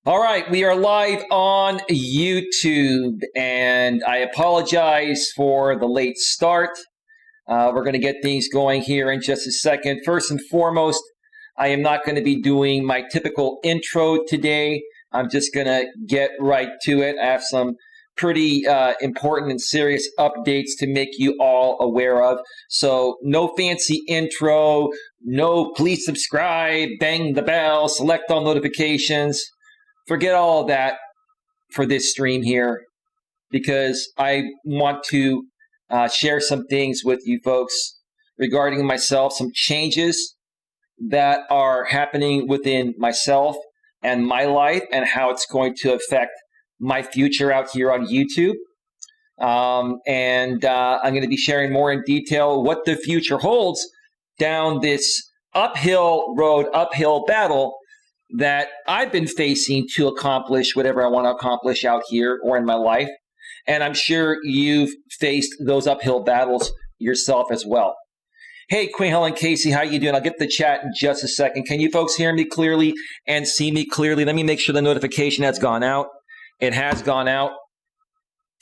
All right, we are live on YouTube, and I apologize for the late start. We're going to get things going here in just a second. First and foremost, I am not going to be doing my typical intro today. I'm just going to get right to it. I have some pretty important and serious updates to make you all aware of. So no fancy intro, no please subscribe, bang the bell, select all notifications. Forget all of that for this stream here, because I want to share some things with you folks regarding myself, some changes that are happening within myself and my life and how it's going to affect my future out here on YouTube. I'm going to be sharing more in detail what the future holds down this uphill road, uphill battle that I've been facing to accomplish whatever I want to accomplish out here or in my life. And I'm sure you've faced those uphill battles yourself as well. Hey, Queen Helen Casey, how you doing? I'll get the chat in just a second. Can you folks hear me clearly and see me clearly? Let me make sure the notification has gone out. It has gone out.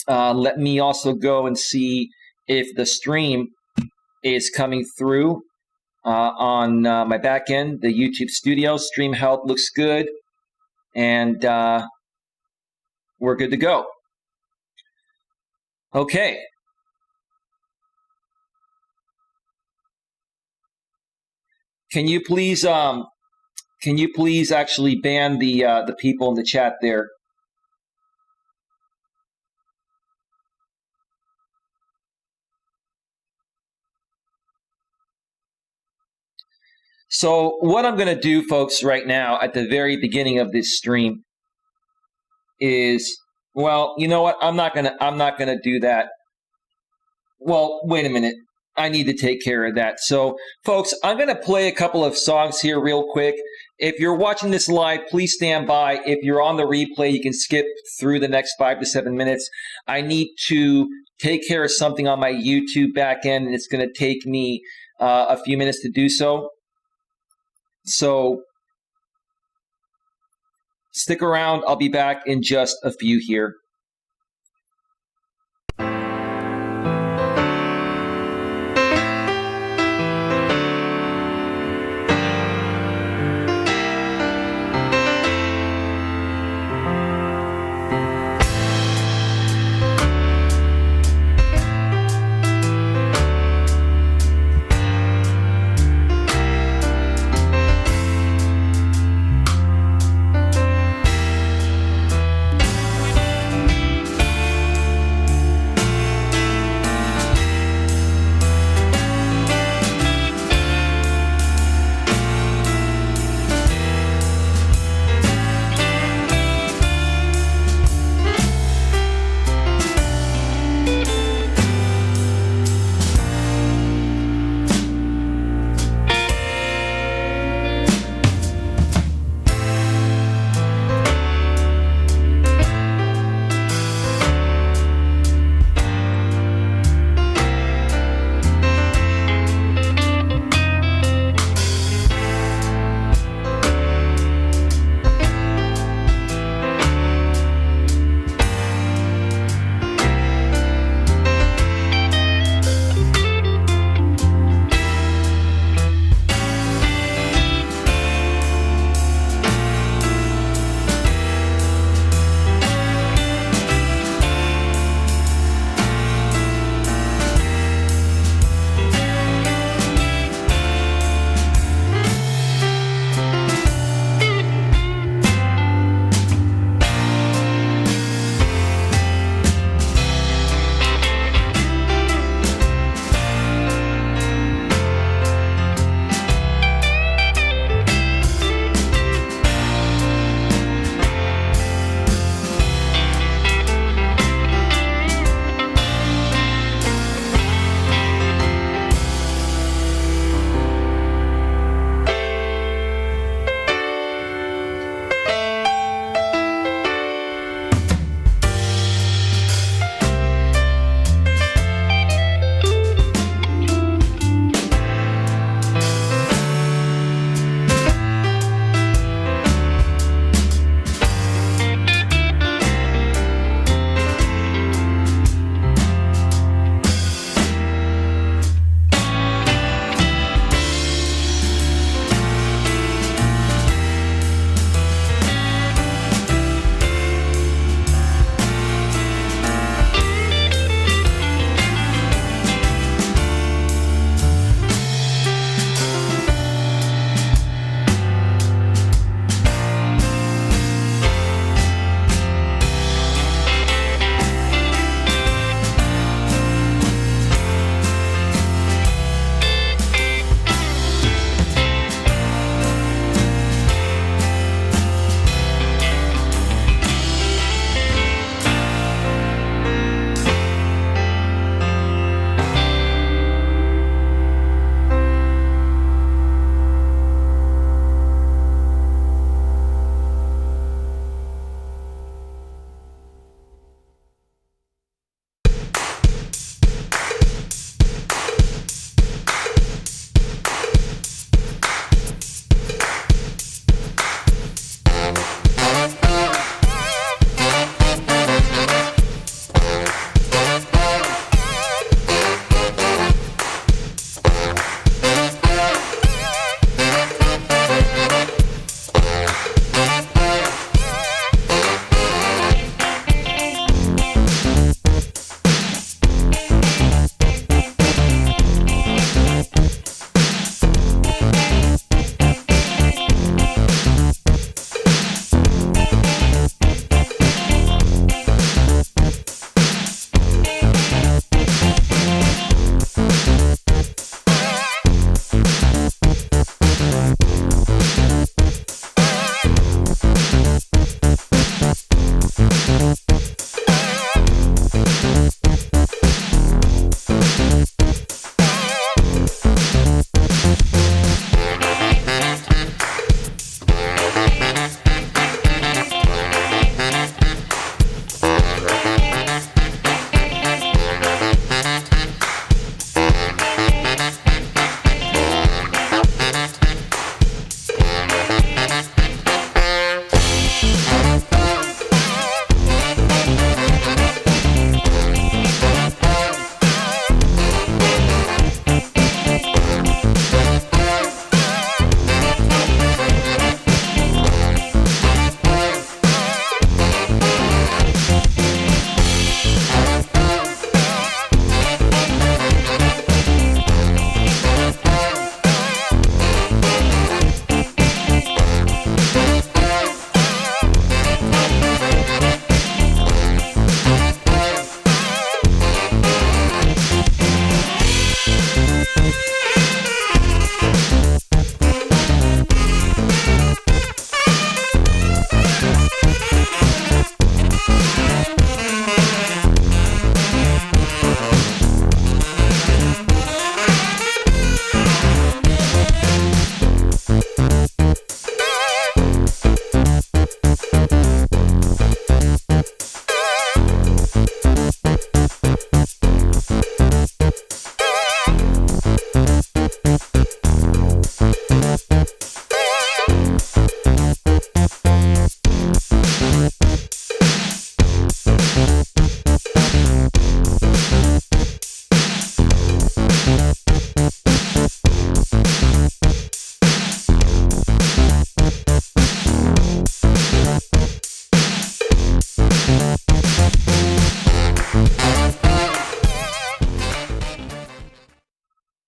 Let me also go and see if the stream is coming through. On my back end, the YouTube studio. Stream health looks good, and we're good to go. Okay. Can you please actually ban the people in the chat there? So what I'm going to do, folks, right now at the very beginning of this stream is, well, you know what? I'm not going to do that. Well, wait a minute. I need to take care of that. So, folks, I'm going to play a couple of songs here real quick. If you're watching this live, please stand by. If you're on the replay, you can skip through the next 5 to 7 minutes. I need to take care of something on my YouTube back end, and it's going to take me a few minutes to do so. So stick around. I'll be back in just a few here.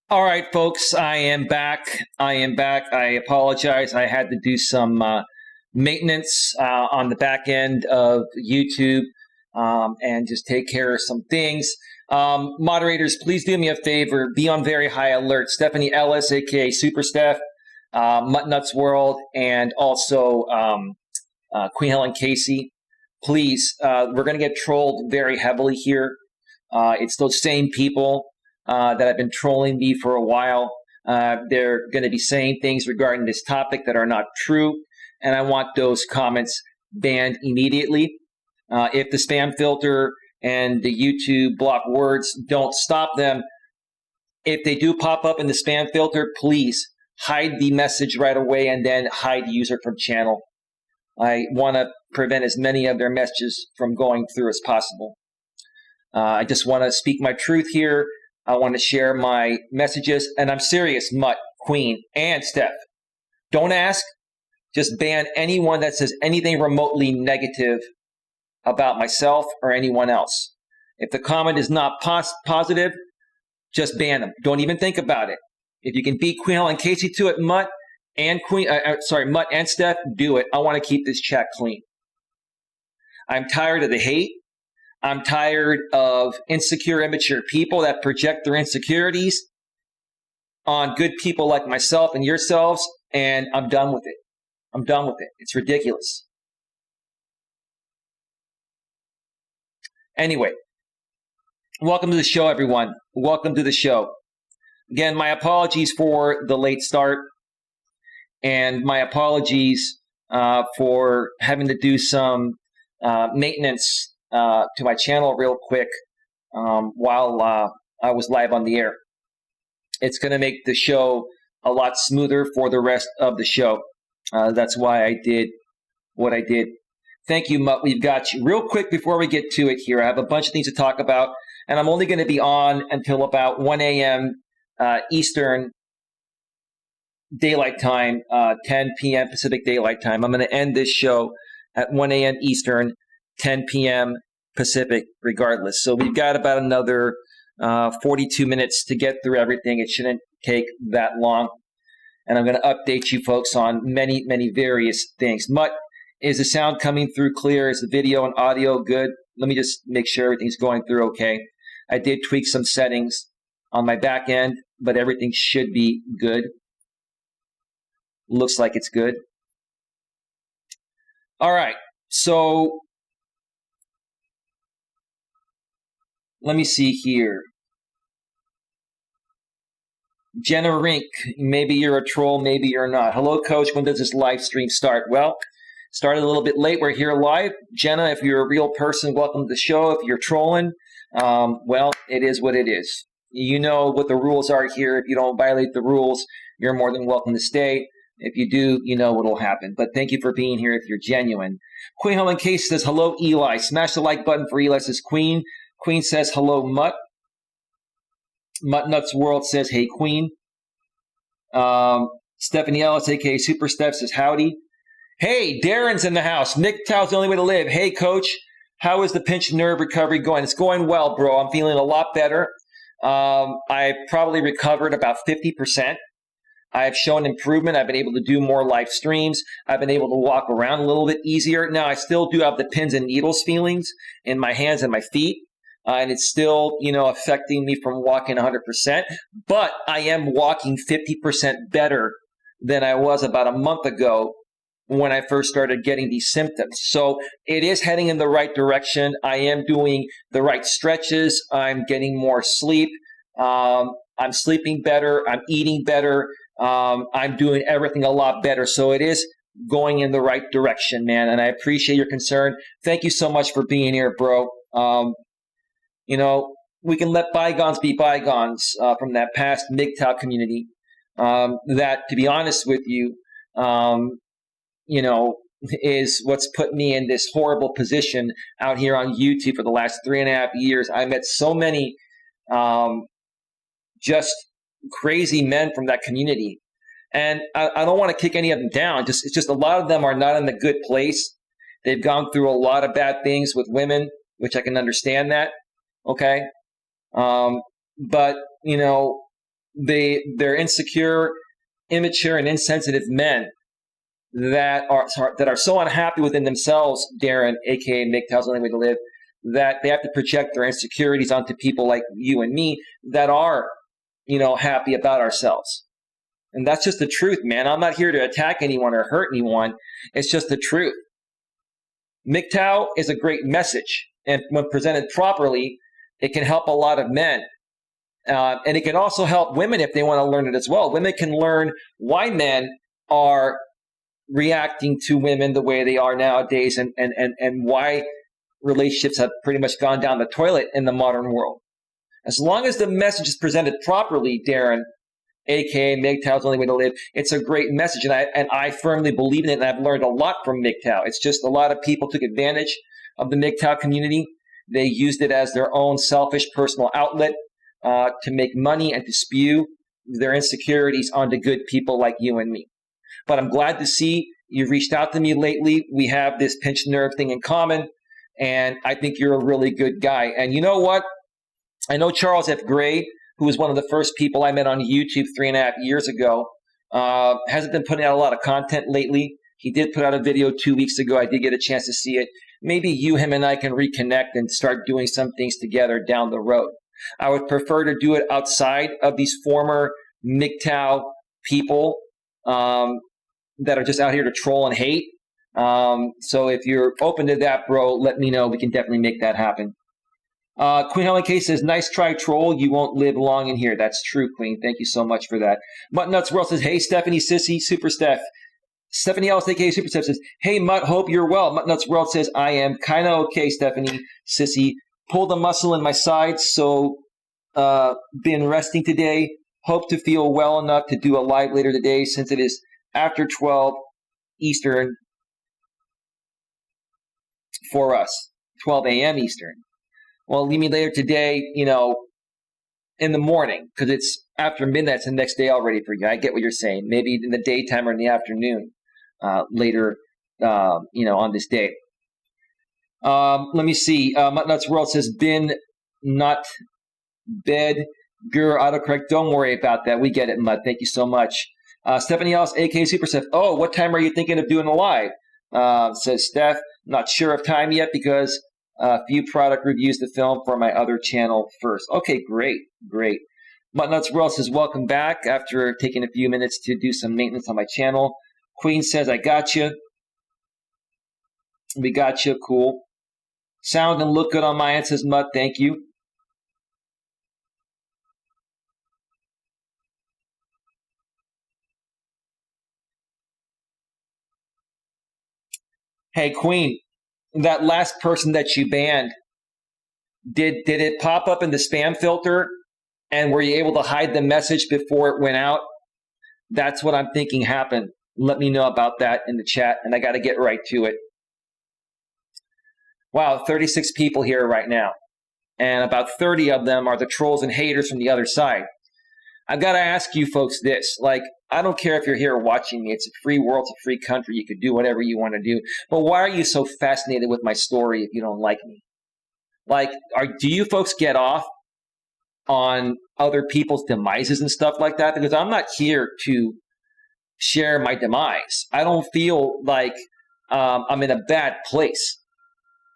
All right, folks, I am back. I apologize. I had to do some maintenance on the back end of YouTube and just take care of some things. Moderators, please do me a favor. Be on very high alert. Stephanie Ellis, a.k.a. Super Steph, Nuts World, and also Queen Helen Casey. Please, we're going to get trolled very heavily here. It's those same people that have been trolling me for a while. They're going to be saying things regarding this topic that are not true, and I want those comments banned immediately. If the spam filter and the YouTube block words don't stop them, if they do pop up in the spam filter, please hide the message right away and then hide the user from channel. I want to prevent as many of their messages from going through as possible. I just want to speak my truth here. I want to share my messages, and I'm serious, Mutt, Queen, and Steph. Don't ask. Just ban anyone that says anything remotely negative about myself or anyone else. If the comment is not positive, just ban them. Don't even think about it. If you can beat Queen Helen Casey to it, Mutt and Mutt and Steph, do it. I want to keep this chat clean. I'm tired of the hate. I'm tired of insecure, immature people that project their insecurities on good people like myself and yourselves, and I'm done with it. I'm done with it. It's ridiculous. Anyway, welcome to the show, everyone. Welcome to the show. Again, my apologies for the late start, and my apologies for having to do some maintenance to my channel real quick while I was live on the air. It's going to make the show a lot smoother for the rest of the show. That's why I did what I did. Thank you, Mutt. We've got you. Real quick before we get to it here, I have a bunch of things to talk about, and I'm only going to be on until about 1 a.m. Eastern Daylight Time, 10 p.m. Pacific Daylight Time. I'm going to end this show at 1 a.m. Eastern, 10 p.m. Pacific, regardless. So we've got about another 42 minutes to get through everything. It shouldn't take that long. And I'm going to update you folks on many, many various things. Mutt, is the sound coming through clear? Is the video and audio good? Let me just make sure everything's going through okay. I did tweak some settings on my back end, but everything should be good. Looks like it's good. All right. So let me see here. Jenna Rink, maybe you're a troll, maybe you're not. Hello, Coach. When does this live stream start? Well, started a little bit late. We're here live. Jenna, if you're a real person, welcome to the show. If you're trolling, well, it is what it is. You know what the rules are here. If you don't violate the rules, you're more than welcome to stay. If you do, you know what will happen. But thank you for being here if you're genuine. Queen Helen Case says, hello, Eli. Smash the like button for Eli, says Queen. Queen says, hello, Mutt. Mutt Nuts World says, hey, Queen. Stephanie Ellis, a.k.a. Super Steph, says, howdy. Hey, Darren's in the house. MGTOW's the only way to live. Hey, Coach, how is the pinched nerve recovery going? It's going well, bro. I'm feeling a lot better. I've probably recovered about 50%. I've shown improvement. I've been able to do more live streams. I've been able to walk around a little bit easier. Now, I still do have the pins and needles feelings in my hands and my feet. And it's still, affecting me from walking 100%. But I am walking 50% better than I was about a month ago when I first started getting these symptoms. So it is heading in the right direction. I am doing the right stretches. I'm getting more sleep. I'm sleeping better. I'm eating better. I'm doing everything a lot better. So it is going in the right direction, man. And I appreciate your concern. Thank you so much for being here, bro. We can let bygones be bygones from that past MGTOW community. That, to be honest with you, is what's put me in this horrible position out here on YouTube for the last 3.5 years. I met so many just crazy men from that community. And I don't want to kick any of them down. It's just a lot of them are not in a good place. They've gone through a lot of bad things with women, which I can understand that. Okay. But, they're insecure, immature, and insensitive men that are so unhappy within themselves, Darren, aka MGTOW's Only Way to Live, that they have to project their insecurities onto people like you and me that are, happy about ourselves. And that's just the truth, man. I'm not here to attack anyone or hurt anyone. It's just the truth. MGTOW is a great message, and when presented properly, it can help a lot of men. And it can also help women if they want to learn it as well. Women can learn why men are reacting to women the way they are nowadays, and why relationships have pretty much gone down the toilet in the modern world. As long as the message is presented properly, Darren, aka MGTOW's Only Way to Live, it's a great message, and I firmly believe in it, and I've learned a lot from MGTOW. It's just a lot of people took advantage of the MGTOW community. They used it as their own selfish personal outlet to make money and to spew their insecurities onto good people like you and me. But I'm glad to see you've reached out to me lately. We have this pinched nerve thing in common, and I think you're a really good guy. And you know what? I know Charles F. Gray, who was one of the first people I met on YouTube 3.5 years ago, hasn't been putting out a lot of content lately. He did put out a video 2 weeks ago. I did get a chance to see it. Maybe you, him, and I can reconnect and start doing some things together down the road. I would prefer to do it outside of these former MGTOW people that are just out here to troll and hate. So if you're open to that, bro, let me know. We can definitely make that happen. Queen Helen K says, nice try, troll. You won't live long in here. That's true, Queen. Thank you so much for that. Mutt Nuts World says, hey, Stephanie, Sissy, Super Steph. Stephanie Ellis, aka Super Steph, says, hey, Mutt, hope you're well. Mutt Nuts World says, I am kind of okay, Stephanie, Sissy. Pulled a muscle in my side, so been resting today. Hope to feel well enough to do a live later today since it is after 12 Eastern for us, 12 a.m. Eastern. Well, leave me later today, in the morning, because it's after midnight. It's the next day already for you. I get what you're saying. Maybe in the daytime or in the afternoon later, on this day. Let me see. Mutt Nuts World says, bin, not bed, gur, autocorrect. Don't worry about that. We get it, Mutt. Thank you so much. Stephanie Ellis, a.k.a. Super Steph. Oh, what time are you thinking of doing a live? Says Steph. Not sure of time yet because a few product reviews to film for my other channel first. Okay, great. Mutt Nuts World says, welcome back after taking a few minutes to do some maintenance on my channel. Queen says, I got you. We got you. Cool. Sound and look good on my end, says Mutt. Thank you. Hey, Queen, that last person that you banned, did it pop up in the spam filter? And were you able to hide the message before it went out? That's what I'm thinking happened. Let me know about that in the chat, and I got to get right to it. Wow, 36 people here right now. And about 30 of them are the trolls and haters from the other side. I've got to ask you folks this. I don't care if you're here watching me. It's a free world. It's a free country. You could do whatever you want to do. But why are you so fascinated with my story if you don't like me? Do you folks get off on other people's demises and stuff like that? Because I'm not here to share my demise. I don't feel like I'm in a bad place.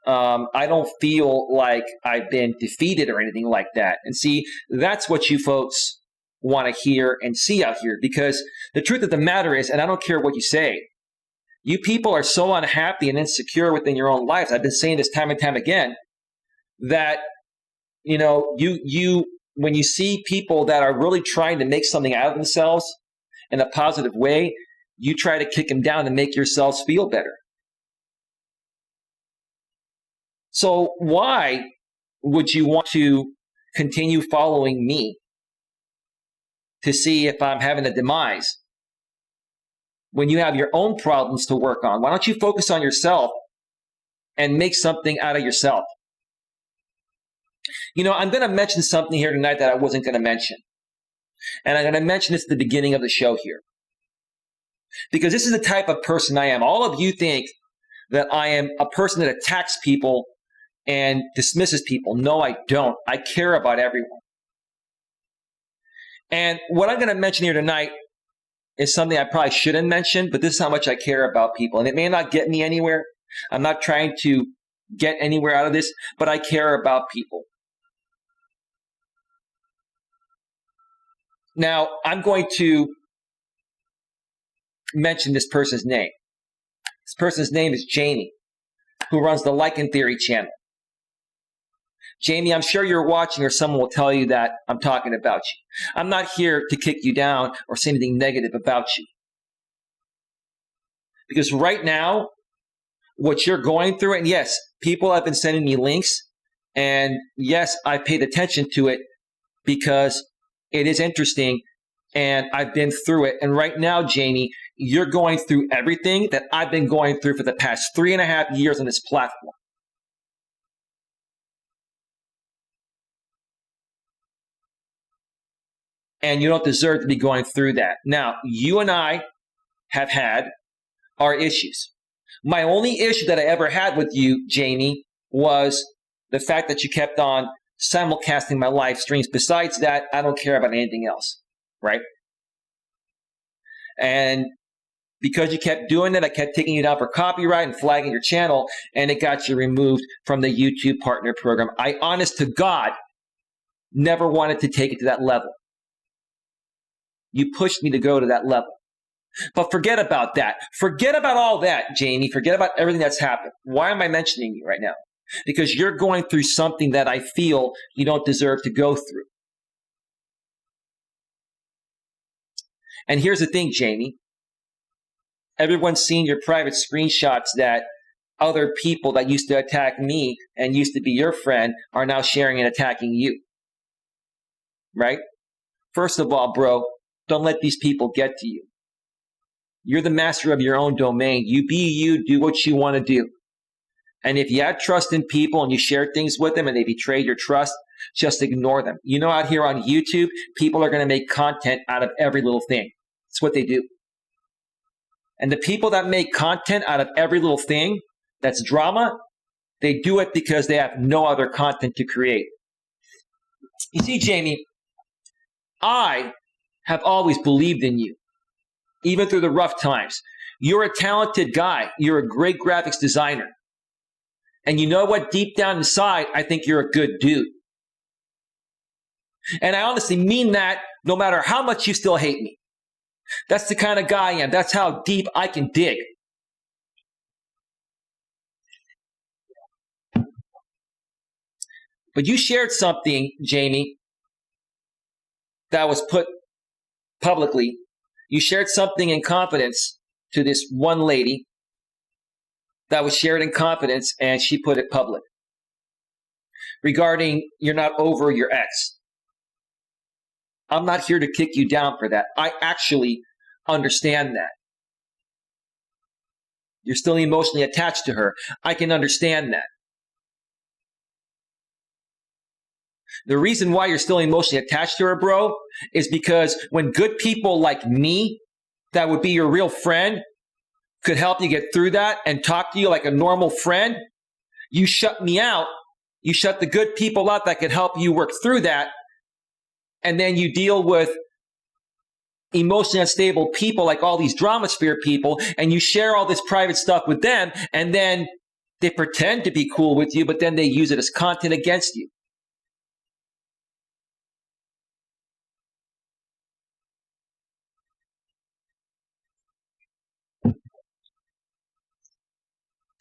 I don't feel like I've been defeated or anything like that. And see, that's what you folks want to hear and see out here, because the truth of the matter is, and I don't care what you say, you people are so unhappy and insecure within your own lives. I've been saying this time and time again, that, you when you see people that are really trying to make something out of themselves in a positive way, you try to kick them down and make yourselves feel better. So why would you want to continue following me to see if I'm having a demise when you have your own problems to work on? Why don't you focus on yourself and make something out of yourself? I'm going to mention something here tonight that I wasn't going to mention. And I'm going to mention this at the beginning of the show here, because this is the type of person I am. All of you think that I am a person that attacks people and dismisses people. No, I don't. I care about everyone. And what I'm going to mention here tonight is something I probably shouldn't mention, but this is how much I care about people. And it may not get me anywhere. I'm not trying to get anywhere out of this, but I care about people. Now, I'm going to mention this person's name. This person's name is Jamie, who runs the Like and Theory channel. Jamie, I'm sure you're watching or someone will tell you that I'm talking about you. I'm not here to kick you down or say anything negative about you. Because right now, what you're going through, and yes, people have been sending me links, and yes, I paid attention to it because it is interesting, and I've been through it. And right now, Jamie, you're going through everything that I've been going through for the past 3.5 years on this platform. And you don't deserve to be going through that. Now, you and I have had our issues. My only issue that I ever had with you, Jamie, was the fact that you kept on simulcasting my live streams. Besides that, I don't care about anything else, right? And because you kept doing it, I kept taking you down for copyright and flagging your channel, and it got you removed from the YouTube Partner Program. I, honest to God, never wanted to take it to that level. You pushed me to go to that level. But forget about that. Forget about all that, Jamie. Forget about everything that's happened. Why am I mentioning you right now? Because you're going through something that I feel you don't deserve to go through. And here's the thing, Jamie. Everyone's seen your private screenshots that other people that used to attack me and used to be your friend are now sharing and attacking you. Right? First of all, bro, don't let these people get to you. You're the master of your own domain. You be you, do what you want to do. And if you had trust in people and you shared things with them and they betrayed your trust, just ignore them. You know, out here on YouTube, people are going to make content out of every little thing. That's what they do. And the people that make content out of every little thing that's drama, they do it because they have no other content to create. You see, Jamie, I have always believed in you, even through the rough times. You're a talented guy. You're a great graphics designer. And you know what? Deep down inside, I think you're a good dude. And I honestly mean that no matter how much you still hate me. That's the kind of guy I am. That's how deep I can dig. But you shared something, Jamie, that was put publicly. You shared something in confidence to this one lady that was shared in confidence, and she put it public regarding you're not over your ex. I'm not here to kick you down for that. I actually understand that. You're still emotionally attached to her. I can understand that. The reason why you're still emotionally attached to her, bro, is because when good people like me, that would be your real friend, could help you get through that and talk to you like a normal friend, you shut me out. You shut the good people out that could help you work through that. And then you deal with emotionally unstable people like all these drama sphere people, and you share all this private stuff with them, and then they pretend to be cool with you, but then they use it as content against you.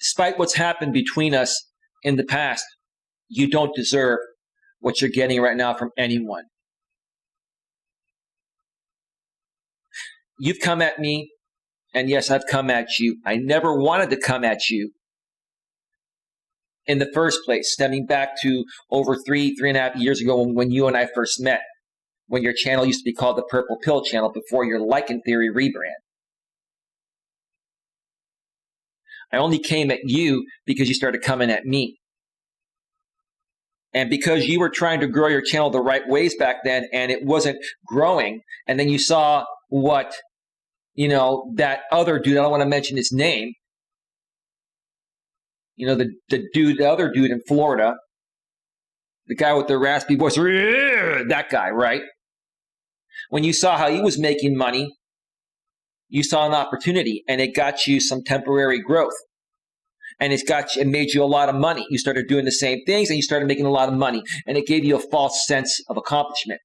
Despite what's happened between us in the past, you don't deserve what you're getting right now from anyone. You've come at me, and yes, I've come at you. I never wanted to come at you in the first place, stemming back to over 3.5 years ago when you and I first met, when your channel used to be called the Purple Pill Channel before your Like and Theory rebrand. I only came at you because you started coming at me. And because you were trying to grow your channel the right ways back then, and it wasn't growing, and then you saw what, that other dude, I don't want to mention his name, the other dude in Florida, the guy with the raspy voice, that guy, right? When you saw how he was making money, you saw an opportunity, and it got you some temporary growth. And it made you a lot of money. You started doing the same things, and you started making a lot of money, and it gave you a false sense of accomplishment.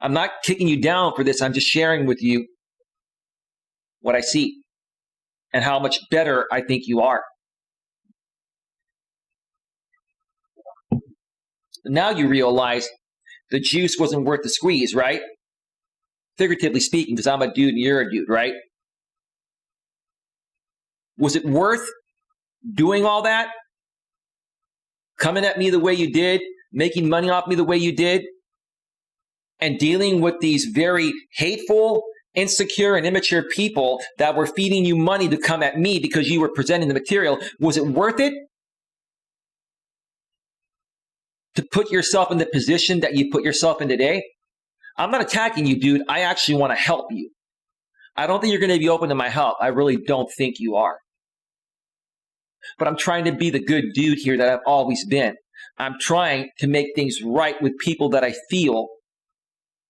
I'm not kicking you down for this. I'm just sharing with you what I see and how much better I think you are. Now you realize the juice wasn't worth the squeeze, right? Figuratively speaking, because I'm a dude and you're a dude, right? Was it worth doing all that? Coming at me the way you did, making money off me the way you did, and dealing with these very hateful, insecure, and immature people that were feeding you money to come at me because you were presenting the material. Was it worth it? To put yourself in the position that you put yourself in today? I'm not attacking you, dude. I actually want to help you. I don't think you're going to be open to my help. I really don't think you are. But I'm trying to be the good dude here that I've always been. I'm trying to make things right with people that I feel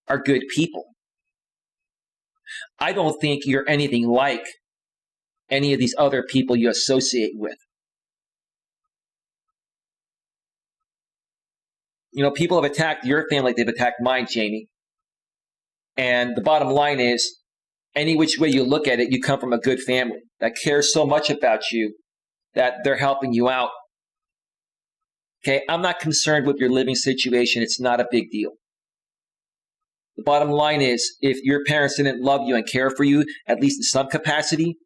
are good people. I don't think you're anything like any of these other people you associate with. You know, people have attacked your family like they've attacked mine, Jamie. And the bottom line is, any which way you look at it, you come from a good family that cares so much about you that they're helping you out. Okay, I'm not concerned with your living situation. It's not a big deal. The bottom line is, if your parents didn't love you and care for you, at least in some capacity,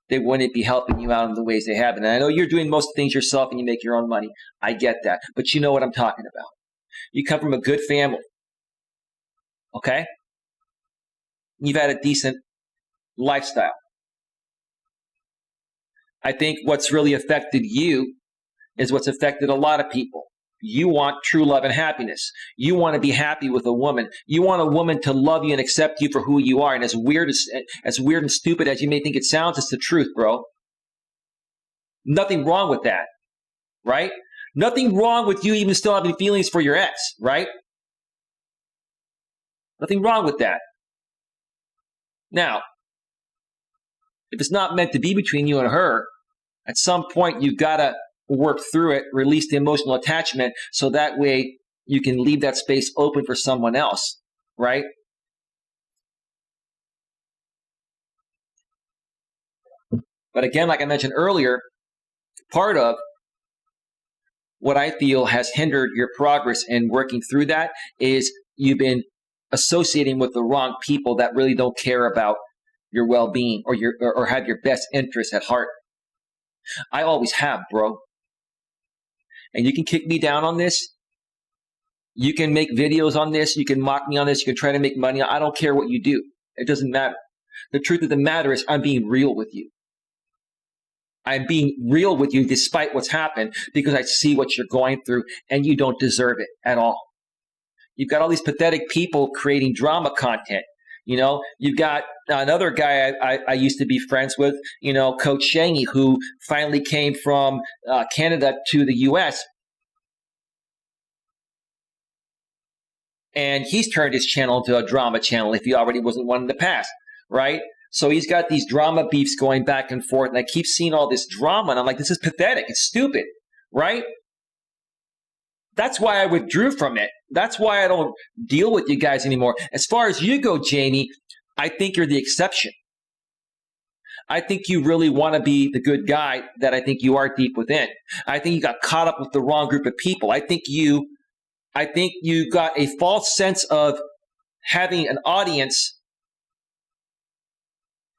they wouldn't be helping you out in the ways they have. And I know you're doing most things yourself and you make your own money. I get that. But you know what I'm talking about. You come from a good family. Okay? You've had a decent lifestyle. I think what's really affected you is what's affected a lot of people. You want true love and happiness. You want to be happy with a woman. You want a woman to love you and accept you for who you are. And as weird and stupid as you may think it sounds, it's the truth, bro. Nothing wrong with that, right? Nothing wrong with you even still having feelings for your ex, right? Nothing wrong with that. Now, if it's not meant to be between you and her, at some point you've got to work through it, release the emotional attachment, so that way you can leave that space open for someone else, right? But again, like I mentioned earlier, part of what I feel has hindered your progress in working through that is you've been associating with the wrong people that really don't care about your well-being or have your best interests at heart. I always have, bro. And you can kick me down on this. You can make videos on this. You can mock me on this. You can try to make money. I don't care what you do. It doesn't matter. The truth of the matter is I'm being real with you. I'm being real with you despite what's happened because I see what you're going through and you don't deserve it at all. You've got all these pathetic people creating drama content. You know, you've got another guy I used to be friends with, you know, Coach Eli, who finally came from Canada to the U.S. And he's turned his channel into a drama channel if he already wasn't one in the past, right? So he's got these drama beefs going back and forth, and I keep seeing all this drama, and I'm like, this is pathetic. It's stupid, right? That's why I withdrew from it. That's why I don't deal with you guys anymore. As far as you go, Jamie, I think you're the exception. I think you really want to be the good guy that I think you are deep within. I think you got caught up with the wrong group of people. I think you got a false sense of having an audience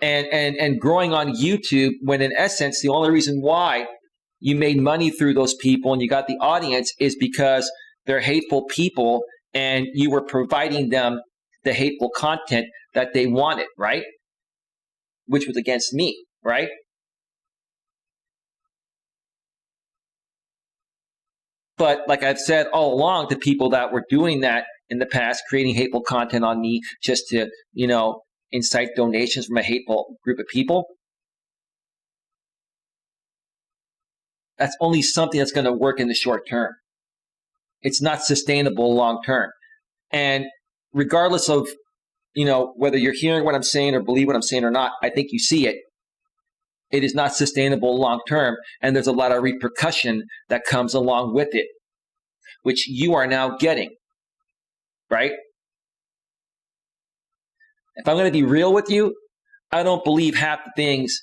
and growing on YouTube when in essence, the only reason why you made money through those people and you got the audience is because they're hateful people and you were providing them the hateful content that they wanted, right? Which was against me, right? But like I've said all along to people that were doing that in the past, creating hateful content on me just to, you know, incite donations from a hateful group of people, that's only something that's going to work in the short term. It's not sustainable long term. And regardless of, whether you're hearing what I'm saying or believe what I'm saying or not, I think you see it. It is not sustainable long term. And there's a lot of repercussion that comes along with it, which you are now getting, right? If I'm going to be real with you, I don't believe half the things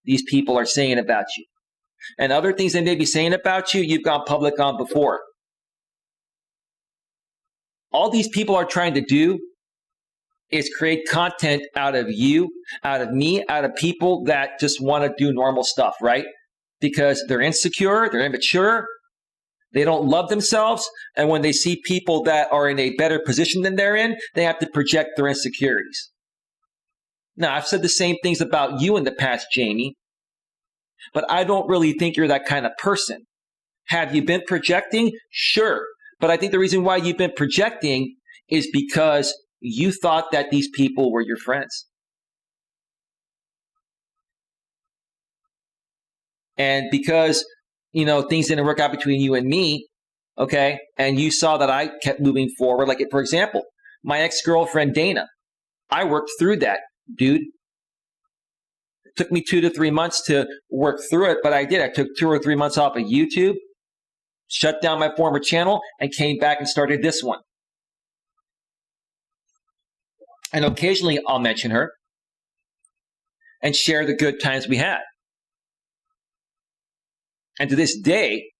these people are saying about you. And other things they may be saying about you, you've gone public on before. All these people are trying to do is create content out of you, out of me, out of people that just want to do normal stuff, right? Because they're insecure, they're immature, they don't love themselves, and when they see people that are in a better position than they're in, they have to project their insecurities. Now, I've said the same things about you in the past, Jamie, but I don't really think you're that kind of person. Have you been projecting? Sure. But I think the reason why you've been projecting is because you thought that these people were your friends. And because, things didn't work out between you and me, okay, and you saw that I kept moving forward. Like, for example, my ex-girlfriend, Dana, I worked through that, dude. It took me 2 to 3 months to work through it, but I did. I took 2 or 3 months off of YouTube, shut down my former channel, and came back and started this one. And occasionally I'll mention her and share the good times we had. And to this day,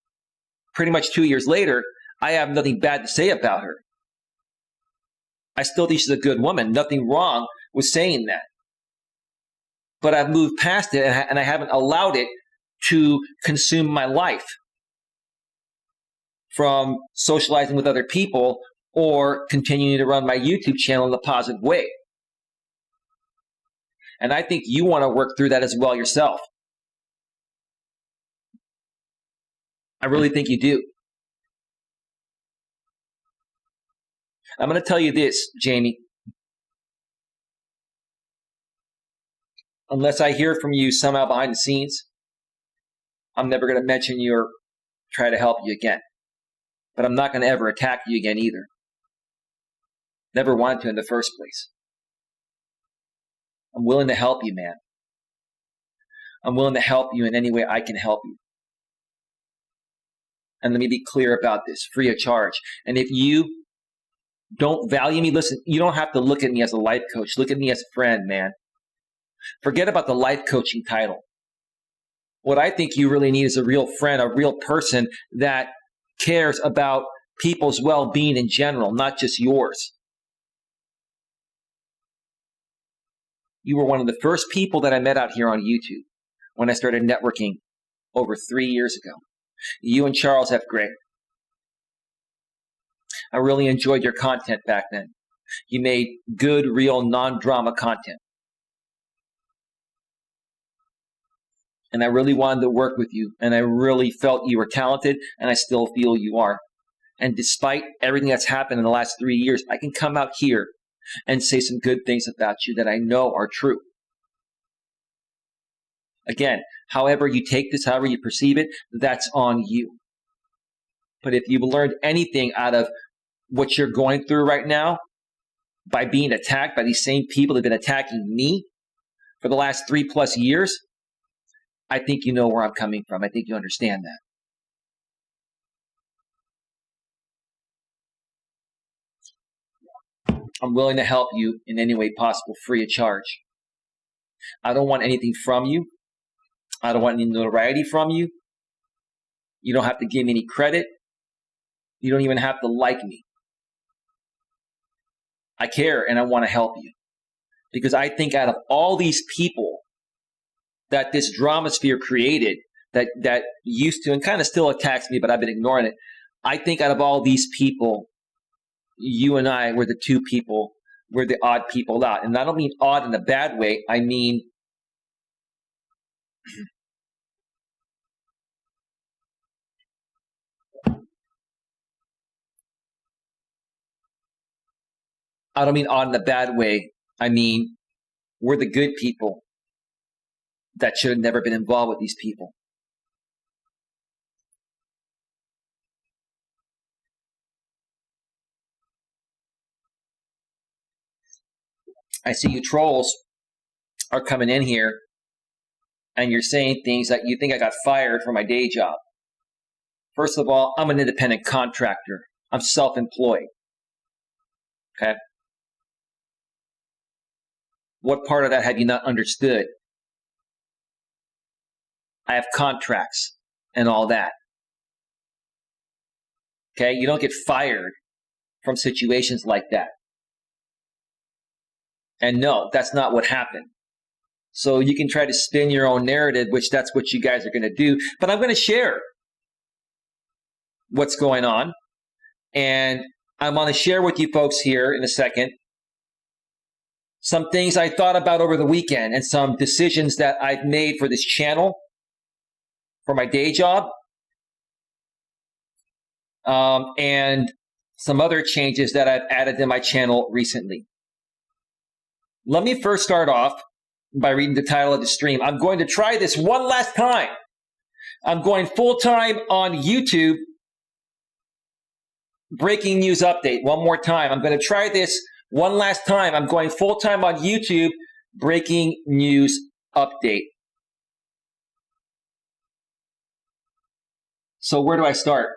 pretty much 2 years later, I have nothing bad to say about her. I still think she's a good woman. Nothing wrong with saying that. But I've moved past it, and I haven't allowed it to consume my life from socializing with other people or continuing to run my YouTube channel in a positive way. And I think you want to work through that as well yourself. I really think you do. I'm going to tell you this, Jamie. Unless I hear from you somehow behind the scenes, I'm never going to mention you or try to help you again. But I'm not going to ever attack you again either. Never wanted to in the first place. I'm willing to help you, man. I'm willing to help you in any way I can help you. And let me be clear about this, free of charge. And if you don't value me, listen, you don't have to look at me as a life coach. Look at me as a friend, man. Forget about the life coaching title. What I think you really need is a real friend, a real person that cares about people's well-being in general, not just yours. You were one of the first people that I met out here on YouTube when I started networking over 3 years ago. You and Charles F. Gray. I really enjoyed your content back then. You made good, real, non-drama content. And I really wanted to work with you, and I really felt you were talented, and I still feel you are. And despite everything that's happened in the last 3 years, I can come out here and say some good things about you that I know are true. Again, however you take this, however you perceive it, that's on you. But if you've learned anything out of what you're going through right now by being attacked by these same people that have been attacking me for the last 3+ years, I think you know where I'm coming from. I think you understand that. I'm willing to help you in any way possible, free of charge. I don't want anything from you. I don't want any notoriety from you. You don't have to give me any credit. You don't even have to like me. I care and I want to help you. Because I think out of all these people that this drama sphere created, that used to and kind of still attacks me, but I've been ignoring it. I think out of all these people, you and I were the two people, we're the odd people out. And I don't mean odd in a bad way. I mean, I don't mean odd in a bad way. I mean, we're the good people that should have never been involved with these people. I see you trolls are coming in here and you're saying things that you think I got fired from my day job. First of all, I'm an independent contractor. I'm self-employed. Okay? What part of that have you not understood? I have contracts and all that. Okay? You don't get fired from situations like that. And no, that's not what happened. So you can try to spin your own narrative, which that's what you guys are going to do. But I'm going to share what's going on. And I want to share with you folks here in a second some things I thought about over the weekend and some decisions that I've made for this channel, for my day job, and some other changes that I've added to my channel recently. Let me first start off by reading the title of the stream. I'm going to try this one last time. I'm going full-time on YouTube. Breaking news update. One more time. I'm going to try this one last time. I'm going full-time on YouTube. Breaking news update. So where do I start?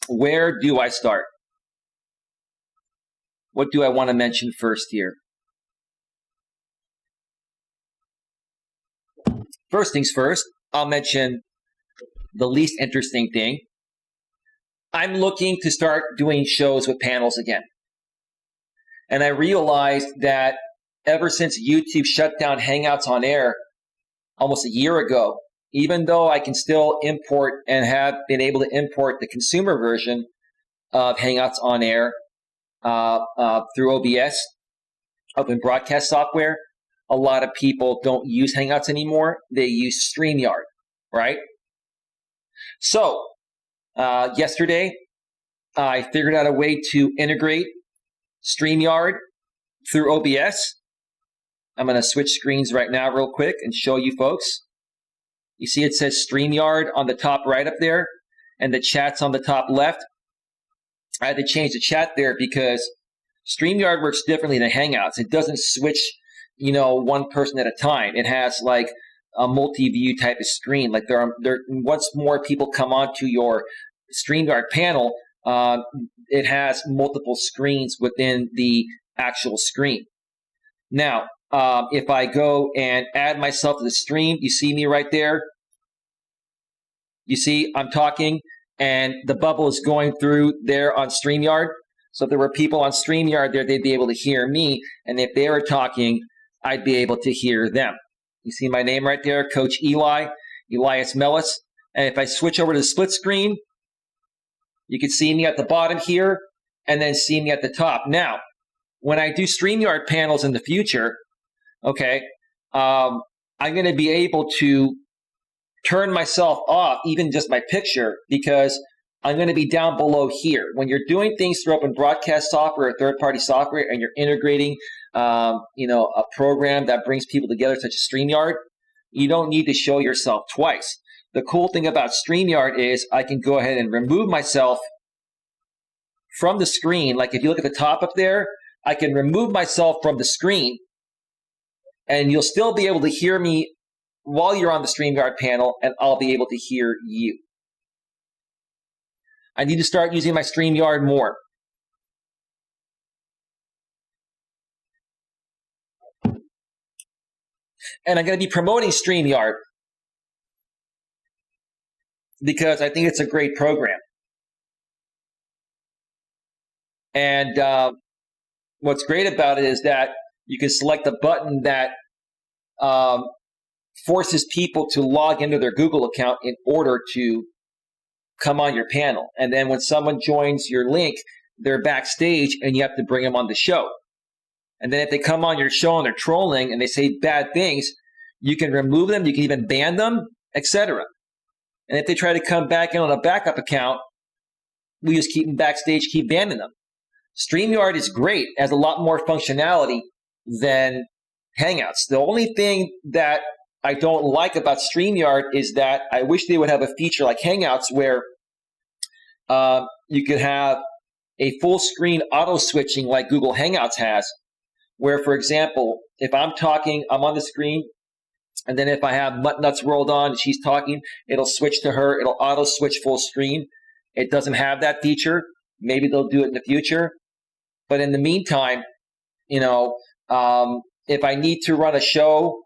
Where do I start? What do I want to mention first here? First things first, I'll mention the least interesting thing. I'm looking to start doing shows with panels again. And I realized that ever since YouTube shut down Hangouts on Air almost a year ago, even though I can still import and have been able to import the consumer version of Hangouts on Air through OBS, open broadcast software, a lot of people don't use Hangouts anymore. They use StreamYard, right? So yesterday, I figured out a way to integrate StreamYard through OBS. I'm going to switch screens right now real quick and show you folks. You see it says StreamYard on the top right up there, and the chat's on the top left. I had to change the chat there because StreamYard works differently than Hangouts. It doesn't switch, one person at a time. It has like a multi-view type of screen. Like once more people come onto your StreamYard panel, it has multiple screens within the actual screen. Now, if I go and add myself to the stream, you see me right there. You see I'm talking and the bubble is going through there on StreamYard. So if there were people on StreamYard there, they'd be able to hear me. And if they were talking, I'd be able to hear them. You see my name right there, Coach Eli, Elias Melas. And if I switch over to the split screen, you can see me at the bottom here and then see me at the top. Now, when I do StreamYard panels in the future, okay, I'm going to be able to turn myself off, even just my picture, because I'm going to be down below here. When you're doing things through open broadcast software or third-party software and you're integrating, a program that brings people together such as StreamYard, you don't need to show yourself twice. The cool thing about StreamYard is I can go ahead and remove myself from the screen. Like if you look at the top up there, I can remove myself from the screen and you'll still be able to hear me while you're on the StreamYard panel, and I'll be able to hear you. I need to start using my StreamYard more. And I'm going to be promoting StreamYard because I think it's a great program. And what's great about it is that you can select a button that forces people to log into their Google account in order to come on your panel. And then when someone joins your link, they're backstage and you have to bring them on the show. And then if they come on your show and they're trolling and they say bad things, you can remove them, you can even ban them, etc. And if they try to come back in on a backup account, we just keep them backstage, keep banning them. StreamYard is great, has a lot more functionality than Hangouts. The only thing that I don't like about StreamYard is that I wish they would have a feature like Hangouts where you could have a full screen auto switching like Google Hangouts has, where, for example, if I'm talking, I'm on the screen, and then if I have Mutt Nuts World on and she's talking, it'll switch to her. It'll auto switch full screen. It doesn't have that feature. Maybe they'll do it in the future. But in the meantime, if I need to run a show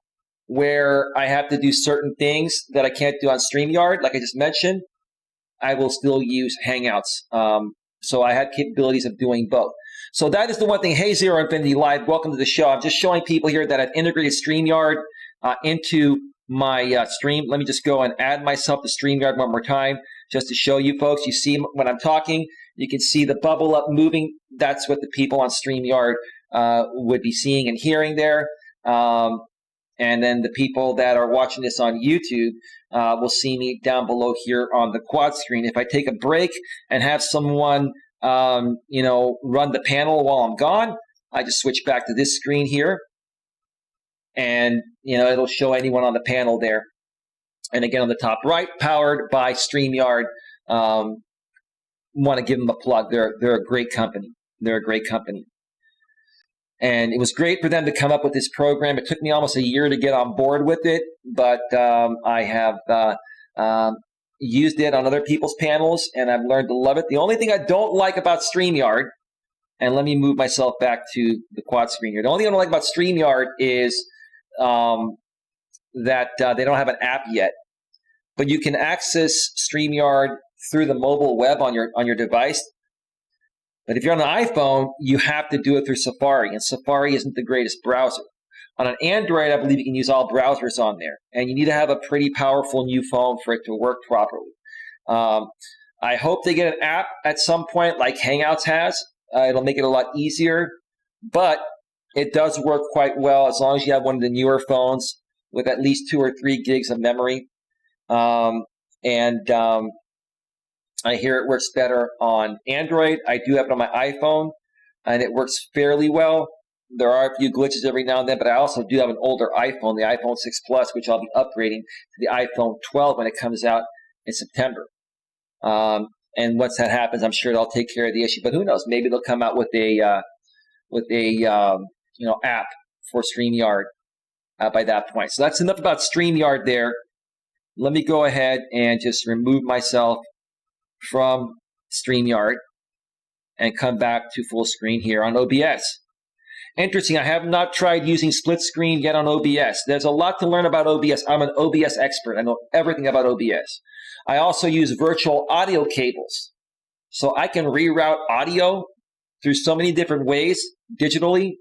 where I have to do certain things that I can't do on StreamYard, like I just mentioned, I will still use Hangouts. So I have capabilities of doing both. So that is the one thing. Hey, Zero Infinity Live, welcome to the show. I'm just showing people here that I've integrated StreamYard into my stream. Let me just go and add myself to StreamYard one more time just to show you folks. You see when I'm talking, you can see the bubble up moving. That's what the people on StreamYard would be seeing and hearing there. And then the people that are watching this on YouTube will see me down below here on the quad screen. If I take a break and have someone, run the panel while I'm gone, I just switch back to this screen here. And, it'll show anyone on the panel there. And again, on the top right, powered by StreamYard. Want to give them a plug. They're a great company. They're a great company. And it was great for them to come up with this program. It took me almost a year to get on board with it, but I have used it on other people's panels, and I've learned to love it. The only thing I don't like about StreamYard, and let me move myself back to the quad screen here. The only thing I don't like about StreamYard is that they don't have an app yet. But you can access StreamYard through the mobile web on your device. But if you're on an iPhone, you have to do it through Safari, and Safari isn't the greatest browser. On an Android, I believe you can use all browsers on there, and you need to have a pretty powerful new phone for it to work properly. I hope they get an app at some point like Hangouts has. It'll make it a lot easier, but it does work quite well as long as you have one of the newer phones with at least 2 or 3 gigs of memory. I hear it works better on Android. I do have it on my iPhone, and it works fairly well. There are a few glitches every now and then, but I also do have an older iPhone, the iPhone 6 Plus, which I'll be upgrading to the iPhone 12 when it comes out in September. And once that happens, I'm sure they'll take care of the issue. But who knows? Maybe they'll come out with a app for StreamYard by that point. So that's enough about StreamYard there. Let me go ahead and just remove myself from StreamYard and come back to full screen here on OBS. Interesting, I have not tried using split screen yet on OBS. There's a lot to learn about OBS. I'm an OBS expert. I know everything about OBS. I also use virtual audio cables. So I can reroute audio through so many different ways digitally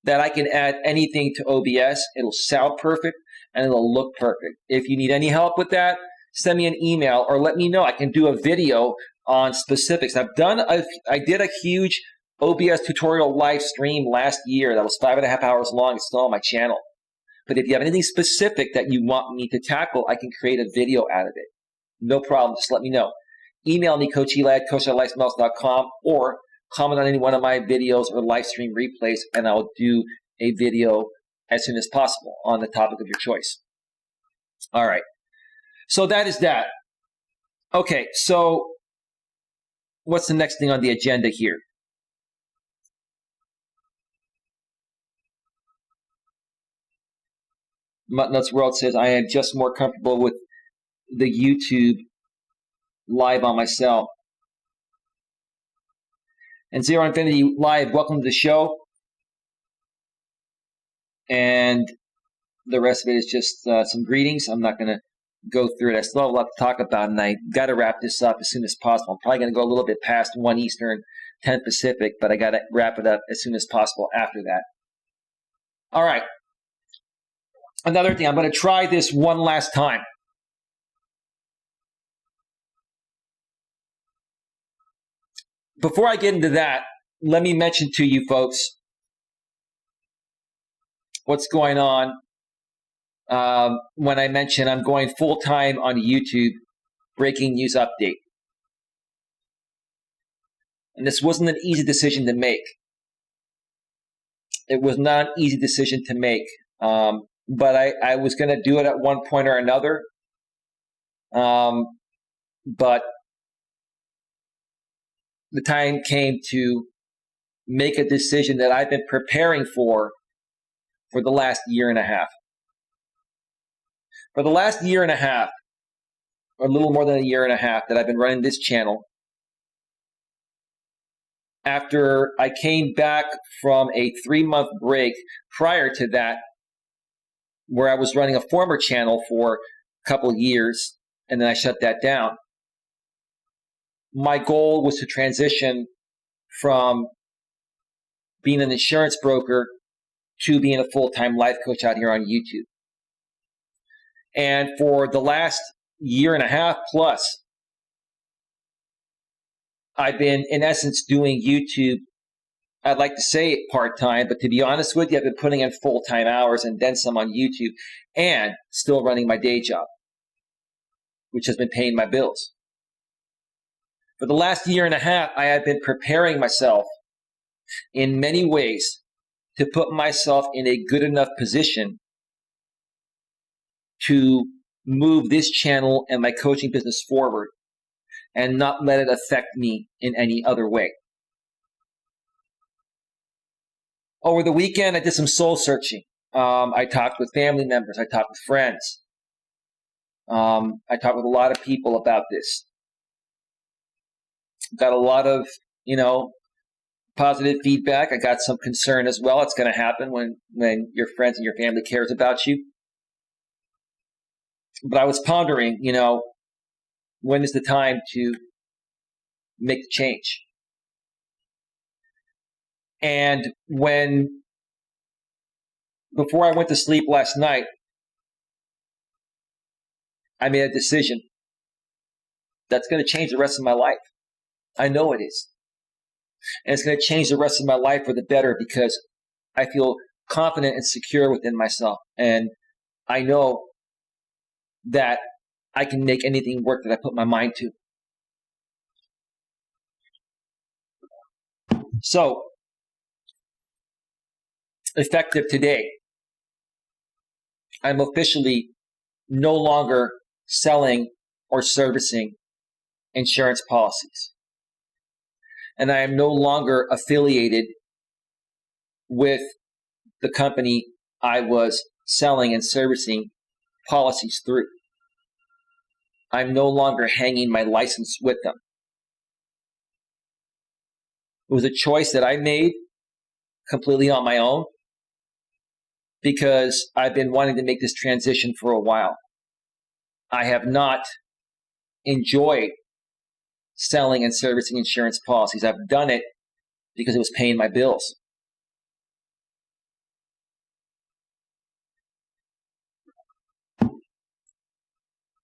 that I can add anything to OBS. It'll sound perfect and it'll look perfect. If you need any help with that, send me an email or let me know. I can do a video on specifics. I did a huge OBS tutorial live stream last year that was 5.5 hours long. It's still on my channel. But if you have anything specific that you want me to tackle, I can create a video out of it. No problem. Just let me know. Email me, Coach Eli at coacheli@melas.com, or comment on any one of my videos or live stream replays, and I'll do a video as soon as possible on the topic of your choice. All right. So that is that. Okay, so what's the next thing on the agenda here? Nuts World says, I am just more comfortable with the YouTube live on my cell. And Zero Infinity Live, welcome to the show. And the rest of it is just some greetings. I'm not going to go through it. I still have a lot to talk about, and I got to wrap this up as soon as possible. I'm probably going to go a little bit past 1 Eastern, 10 Pacific, but I got to wrap it up as soon as possible after that. All right. Another thing, I'm going to try this one last time. Before I get into that, let me mention to you folks what's going on when I mention I'm going full-time on YouTube, breaking news update. And this wasn't an easy decision to make. It was not an easy decision to make, but I was going to do it at one point or another. But the time came to make a decision that I've been preparing for the last year and a half. For the last year and a half, or a little more than a year and a half that I've been running this channel, after I came back from a 3-month break prior to that, where I was running a former channel for a couple of years, and then I shut that down. My goal was to transition from being an insurance broker to being a full-time life coach out here on YouTube. And for the last year and a half plus, I've been, in essence, doing YouTube. I'd like to say it part-time, but to be honest with you, I've been putting in full-time hours and then some on YouTube and still running my day job, which has been paying my bills. For the last year and a half, I have been preparing myself in many ways to put myself in a good enough position to move this channel and my coaching business forward and not let it affect me in any other way. Over the weekend, I did some soul searching. I talked with family members. I talked with friends. I talked with a lot of people about this. Got a lot of, positive feedback. I got some concern as well. It's going to happen when your friends and your family cares about you. But I was pondering, when is the time to make the change? And before I went to sleep last night, I made a decision that's going to change the rest of my life. I know it is. And it's going to change the rest of my life for the better because I feel confident and secure within myself. And I know that I can make anything work that I put my mind to. So, effective today, I'm officially no longer selling or servicing insurance policies. And I am no longer affiliated with the company I was selling and servicing policies through. I'm no longer hanging my license with them. It was a choice that I made completely on my own because I've been wanting to make this transition for a while. I have not enjoyed selling and servicing insurance policies. I've done it because it was paying my bills.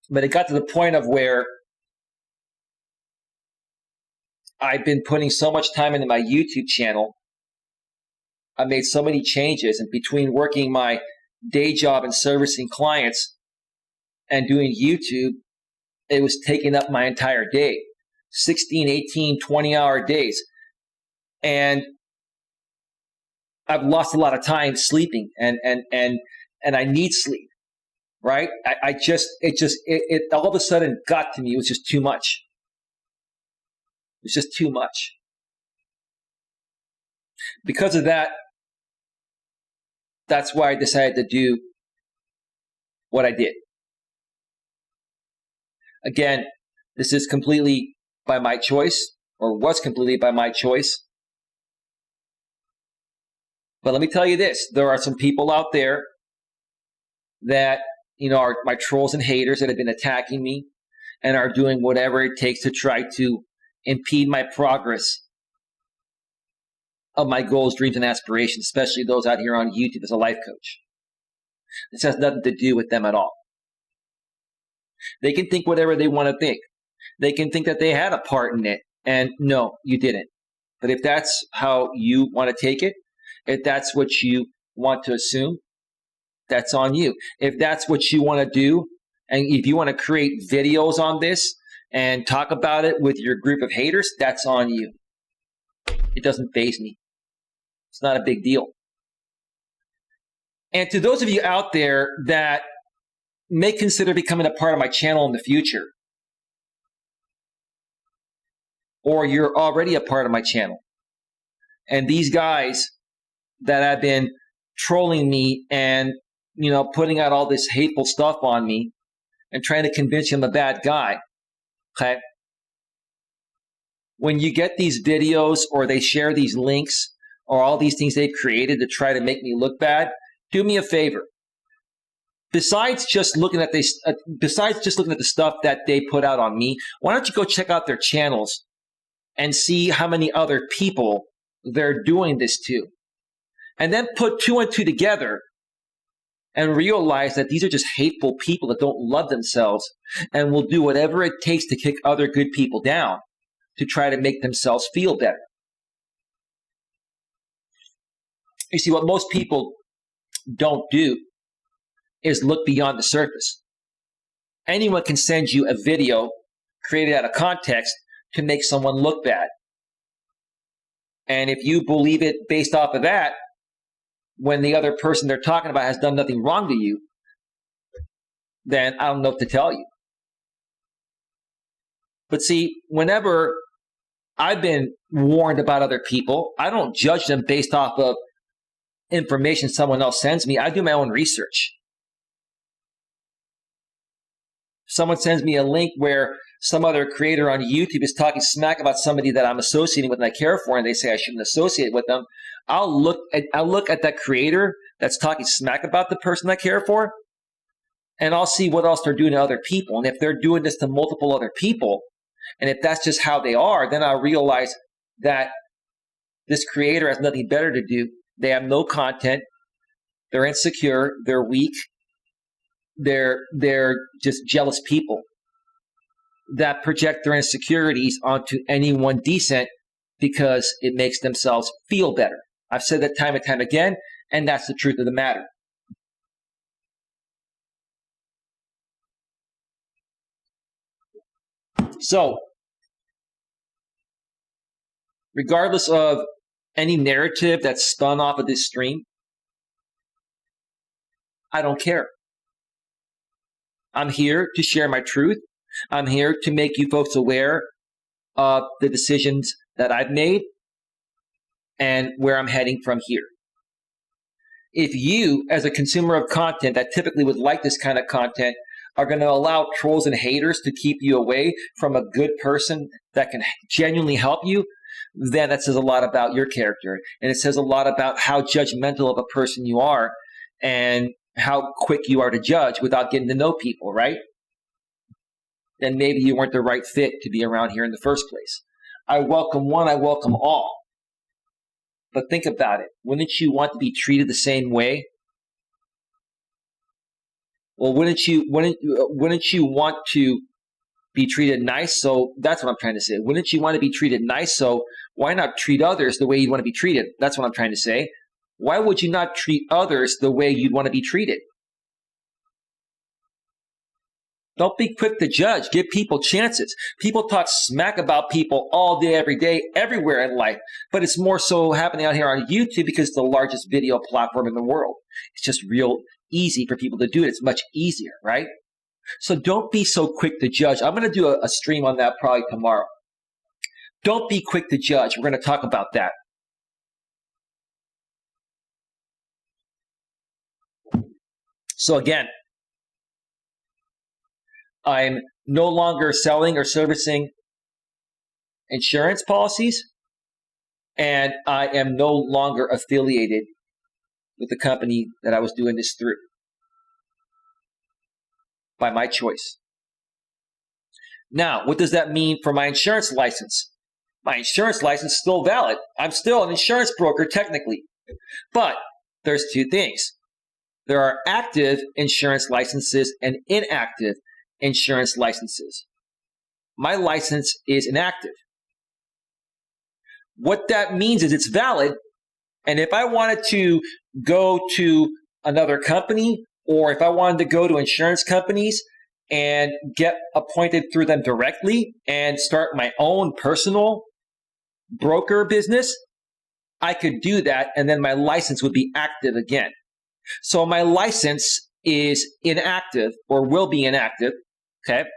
But it got to the point of where I've been putting so much time into my YouTube channel. I made so many changes, and between working my day job and servicing clients and doing YouTube, it was taking up my entire day. 16, 18, 20-hour days. And I've lost a lot of time sleeping and I need sleep, right? It all of a sudden got to me. It was just too much. It was just too much. Because of that, that's why I decided to do what I did. Again, this is completely by my choice, or was completely by my choice. But let me tell you this, there are some people out there that, are my trolls and haters that have been attacking me and are doing whatever it takes to try to impede my progress of my goals, dreams, and aspirations, especially those out here on YouTube as a life coach. This has nothing to do with them at all. They can think whatever they want to think. They can think that they had a part in it, and no, you didn't. But if that's how you want to take it, if that's what you want to assume, that's on you. If that's what you want to do, and if you want to create videos on this and talk about it with your group of haters, that's on you. It doesn't faze me. It's not a big deal. And to those of you out there that may consider becoming a part of my channel in the future, or you're already a part of my channel. And these guys that have been trolling me and, putting out all this hateful stuff on me and trying to convince you I'm a bad guy, okay? When you get these videos or they share these links or all these things they've created to try to make me look bad, do me a favor. Besides just looking at the stuff that they put out on me, why don't you go check out their channels and see how many other people they're doing this to? And then put 2 and 2 together and realize that these are just hateful people that don't love themselves and will do whatever it takes to kick other good people down to try to make themselves feel better. You see, what most people don't do is look beyond the surface. Anyone can send you a video created out of context to make someone look bad. And if you believe it based off of that, when the other person they're talking about has done nothing wrong to you, then I don't know what to tell you. But see, whenever I've been warned about other people, I don't judge them based off of information someone else sends me. I do my own research. Someone sends me a link where some other creator on YouTube is talking smack about somebody that I'm associating with and I care for, and they say I shouldn't associate with them. I'll look at that creator that's talking smack about the person I care for, and I'll see what else they're doing to other people. And if they're doing this to multiple other people, and if that's just how they are, then I'll realize that this creator has nothing better to do. They have no content. They're insecure. They're weak. They're just jealous people that project their insecurities onto anyone decent because it makes themselves feel better. I've said that time and time again, and that's the truth of the matter. So, regardless of any narrative that's spun off of this stream, I don't care. I'm here to share my truth. I'm here to make you folks aware of the decisions that I've made and where I'm heading from here. If you, as a consumer of content that typically would like this kind of content, are going to allow trolls and haters to keep you away from a good person that can genuinely help you, then that says a lot about your character. And it says a lot about how judgmental of a person you are and how quick you are to judge without getting to know people, right? Then maybe you weren't the right fit to be around here in the first place. I welcome one, I welcome all. But think about it. Wouldn't you want to be treated the same way? Well, wouldn't you want to be treated nice? So that's what I'm trying to say. Wouldn't you want to be treated nice? So why not treat others the way you'd want to be treated? That's what I'm trying to say. Why would you not treat others the way you'd want to be treated? Don't be quick to judge. Give people chances. People talk smack about people all day, every day, everywhere in life. But it's more so happening out here on YouTube because it's the largest video platform in the world. It's just real easy for people to do it. It's much easier, right? So don't be so quick to judge. I'm going to do a stream on that probably tomorrow. Don't be quick to judge. We're going to talk about that. So again, I'm no longer selling or servicing insurance policies, and I am no longer affiliated with the company that I was doing this through by my choice. Now, what does that mean for my insurance license? My insurance license is still valid. I'm still an insurance broker technically, but there's two things. There are active insurance licenses and inactive insurance licenses. My license is inactive. What that means is it's valid, and if I wanted to go to another company or if I wanted to go to insurance companies and get appointed through them directly and start my own personal broker business, I could do that, and then my license would be active again. So my license is inactive or will be inactive, okay?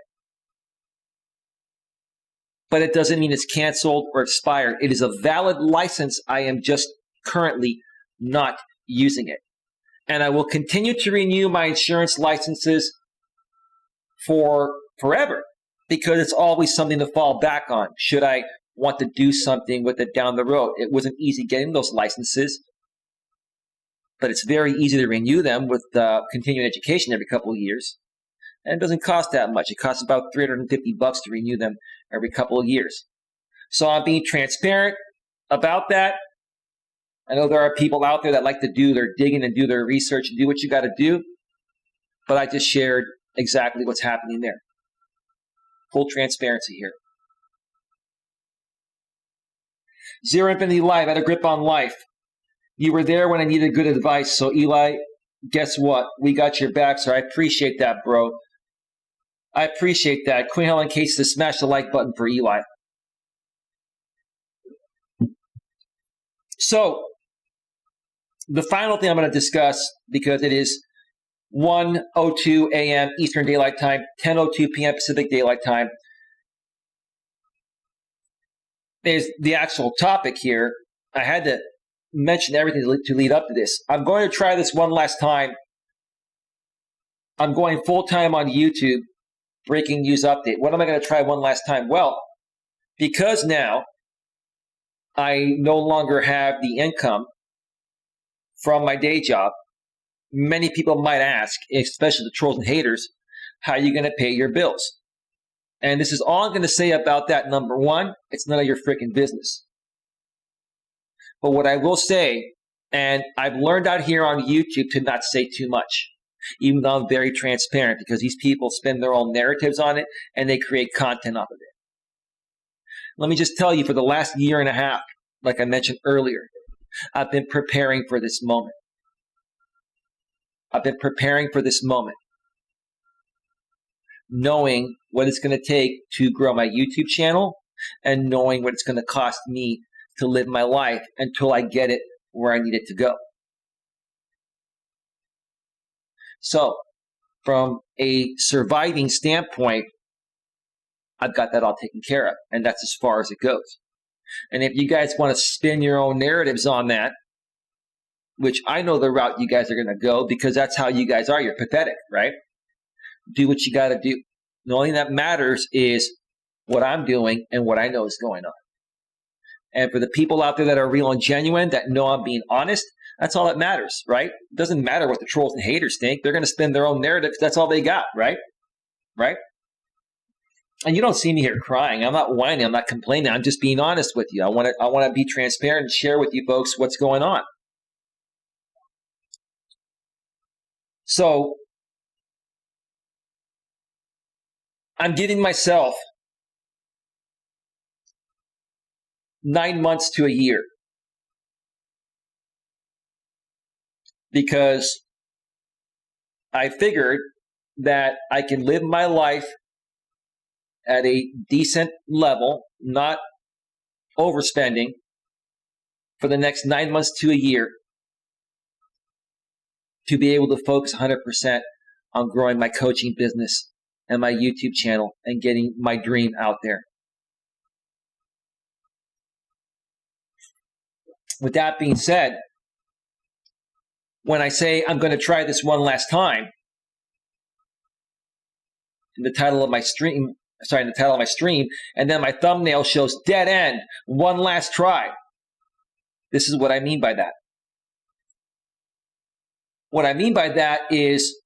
but it doesn't mean it's canceled or expired. It is a valid license. I am just currently not using it. And I will continue to renew my insurance licenses for forever because it's always something to fall back on should I want to do something with it down the road. It wasn't easy getting those licenses, but it's very easy to renew them with continuing education every couple of years. And it doesn't cost that much. It costs about $350 to renew them every couple of years. So I'm being transparent about that. I know there are people out there that like to do their digging and do their research and do what you got to do, but I just shared exactly what's happening there. Full transparency here. Zero Infinity Live, had a grip on life. You were there when I needed good advice, so Eli, guess what? We got your back, sir. I appreciate that, bro. I appreciate that. Queen Helen Case to smash the like button for Eli. So, the final thing I'm going to discuss, because it is 1:02 a.m. Eastern Daylight Time, 10:02 p.m. Pacific Daylight Time, is the actual topic here. I had to mention everything to lead up to this. I'm going to try this one last time. I'm going full-time on YouTube, breaking news update. What am I going to try one last time? Well, because now I no longer have the income from my day job, many people might ask, especially the trolls and haters, how are you going to pay your bills? And this is all I'm going to say about that. Number one, it's none of your freaking business. But what I will say, and I've learned out here on YouTube to not say too much, even though I'm very transparent, because these people spin their own narratives on it and they create content off of it. Let me just tell you, for the last year and a half, like I mentioned earlier, I've been preparing for this moment. I've been preparing for this moment, knowing what it's going to take to grow my YouTube channel and knowing what it's going to cost me to live my life until I get it where I need it to go. So, from a surviving standpoint, I've got that all taken care of, and that's as far as it goes. And if you guys want to spin your own narratives on that, which I know the route you guys are going to go because that's how you guys are. You're pathetic, right? Do what you got to do. The only thing that matters is what I'm doing and what I know is going on. And for the people out there that are real and genuine, that know I'm being honest, that's all that matters, right? It doesn't matter what the trolls and haters think. They're going to spin their own narrative. That's all they got, right? Right? And you don't see me here crying. I'm not whining. I'm not complaining. I'm just being honest with you. I want to be transparent and share with you folks what's going on. So, I'm giving myself 9 months to a year because I figured that I can live my life at a decent level, not overspending, for the next 9 months to a year to be able to focus 100% on growing my coaching business and my YouTube channel and getting my dream out there. With that being said, when I say I'm going to try this one last time, in the title of my stream, and then my thumbnail shows dead end, one last try. This is what I mean by that. What I mean by that is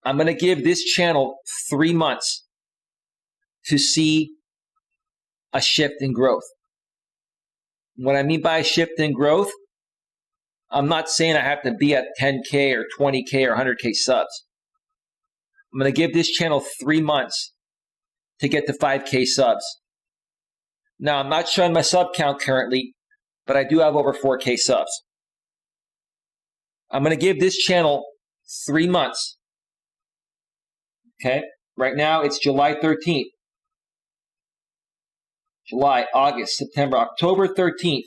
I'm going to give this channel 3 months to see a shift in growth. What I mean by a shift in growth, I'm not saying I have to be at 10K or 20K or 100K subs. I'm going to give this channel 3 months to get to 5K subs. Now, I'm not showing my sub count currently, but I do have over 4K subs. I'm going to give this channel 3 months. Okay? Right now, it's July 13th. July, August, September, October 13th.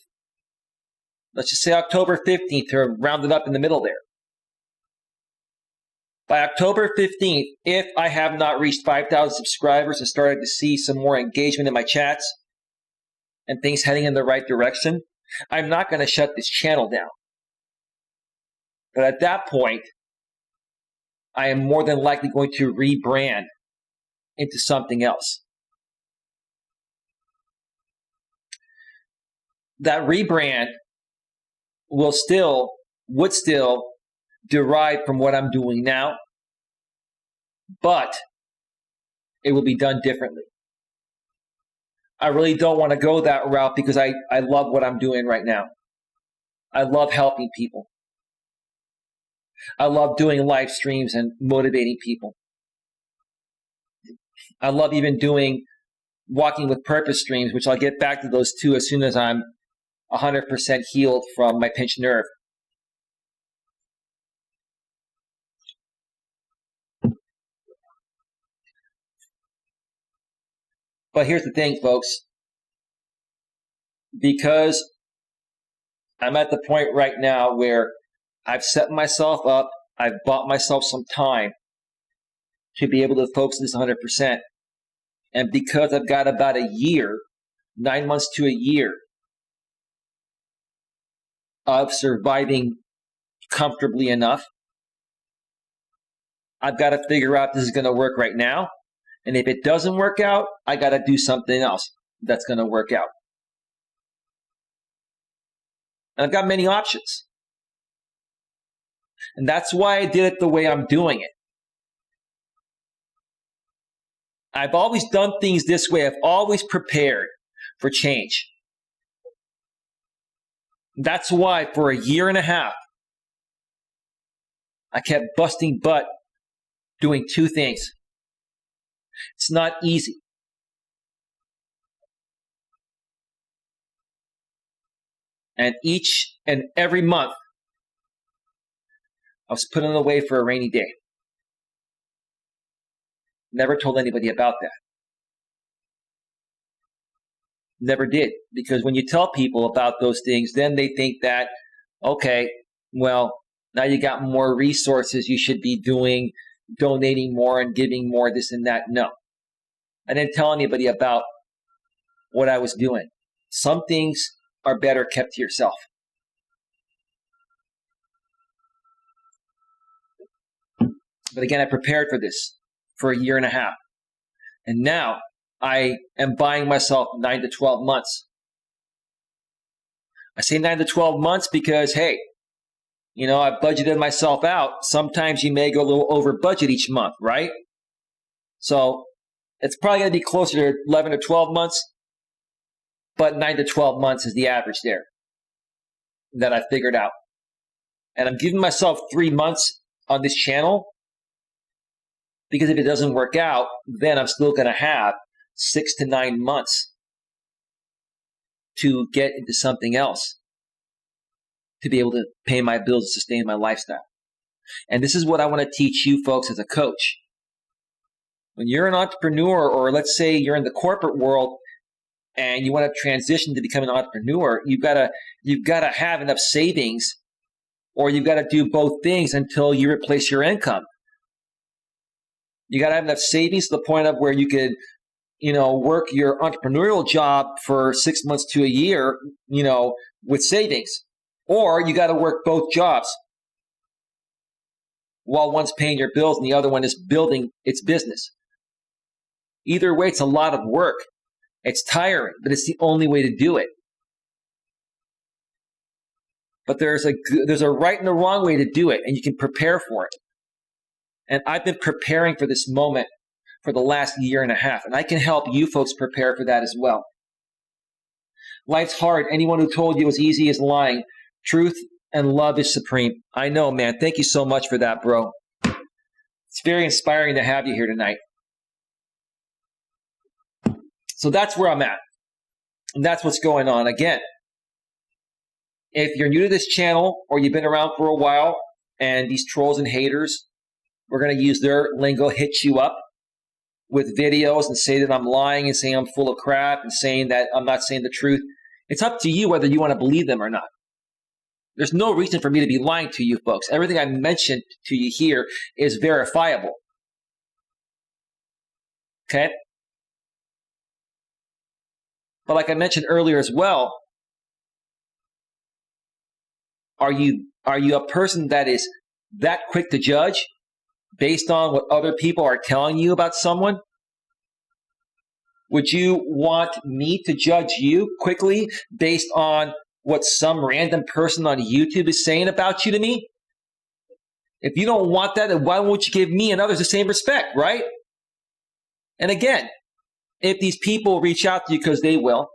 Let's just say October 15th to round it up in the middle there. By October 15th, if I have not reached 5,000 subscribers and started to see some more engagement in my chats, and things heading in the right direction, I'm not going to shut this channel down. But at that point, I am more than likely going to rebrand into something else. That rebrand would still derive from what I'm doing now, but it will be done differently. I really don't want to go that route because I love what I'm doing right now. I love helping people. I love doing live streams and motivating people. I love even doing Walking with Purpose streams, which I'll get back to those two as soon as I'm 100% healed from my pinched nerve. But here's the thing, folks. Because I'm at the point right now where I've set myself up, I've bought myself some time to be able to focus this 100%. And because I've got about a year, 9 months to a year of surviving comfortably enough, I've got to figure out this is going to work right now. And if it doesn't work out, I got to do something else that's going to work out. And I've got many options. And that's why I did it the way I'm doing it. I've always done things this way. I've always prepared for change. That's why for a year and a half, I kept busting butt doing two things. It's not easy. And each and every month, I was putting it away for a rainy day. Never told anybody about that. Never did. Because when you tell people about those things, then they think that, okay, well, now you got more resources, you should be donating more and giving more, this and that. No. I didn't tell anybody about what I was doing. Some things are better kept to yourself. But again, I prepared for this for a year and a half. And now I am buying myself 9 to 12 months. I say 9 to 12 months because, hey, you know, I've budgeted myself out. Sometimes you may go a little over budget each month, right? So it's probably going to be closer to 11 to 12 months, but 9 to 12 months is the average there that I figured out. And I'm giving myself 3 months on this channel because if it doesn't work out, then I'm still going to have 6 to 9 months to get into something else to be able to pay my bills and sustain my lifestyle. And this is what I want to teach you folks as a coach. When you're an entrepreneur, or let's say you're in the corporate world and you want to transition to become an entrepreneur, you've got to have enough savings, or you've got to do both things until you replace your income. You got to have enough savings to the point of where you could, you know, work your entrepreneurial job for 6 months to a year, you know, with savings. Or you got to work both jobs while one's paying your bills and the other one is building its business. Either way, it's a lot of work. It's tiring, but it's the only way to do it. But there's a right and a wrong way to do it, and you can prepare for it. And I've been preparing for this moment for the last year and a half, and I can help you folks prepare for that as well. Life's hard. Anyone who told you it was easy is lying. Truth and love is supreme. I know, man. Thank you so much for that, bro. It's very inspiring to have you here tonight. So that's where I'm at. And that's what's going on. Again, if you're new to this channel or you've been around for a while and these trolls and haters, we're going to use their lingo, hit you up with videos and say that I'm lying and saying I'm full of crap and saying that I'm not saying the truth. It's up to you whether you want to believe them or not. There's no reason for me to be lying to you folks. Everything I mentioned to you here is verifiable. Okay? But like I mentioned earlier as well, are you a person that is that quick to judge based on what other people are telling you about someone? Would you want me to judge you quickly based on what some random person on YouTube is saying about you to me? If you don't want that, then why won't you give me and others the same respect, right? And again, if these people reach out to you, because they will,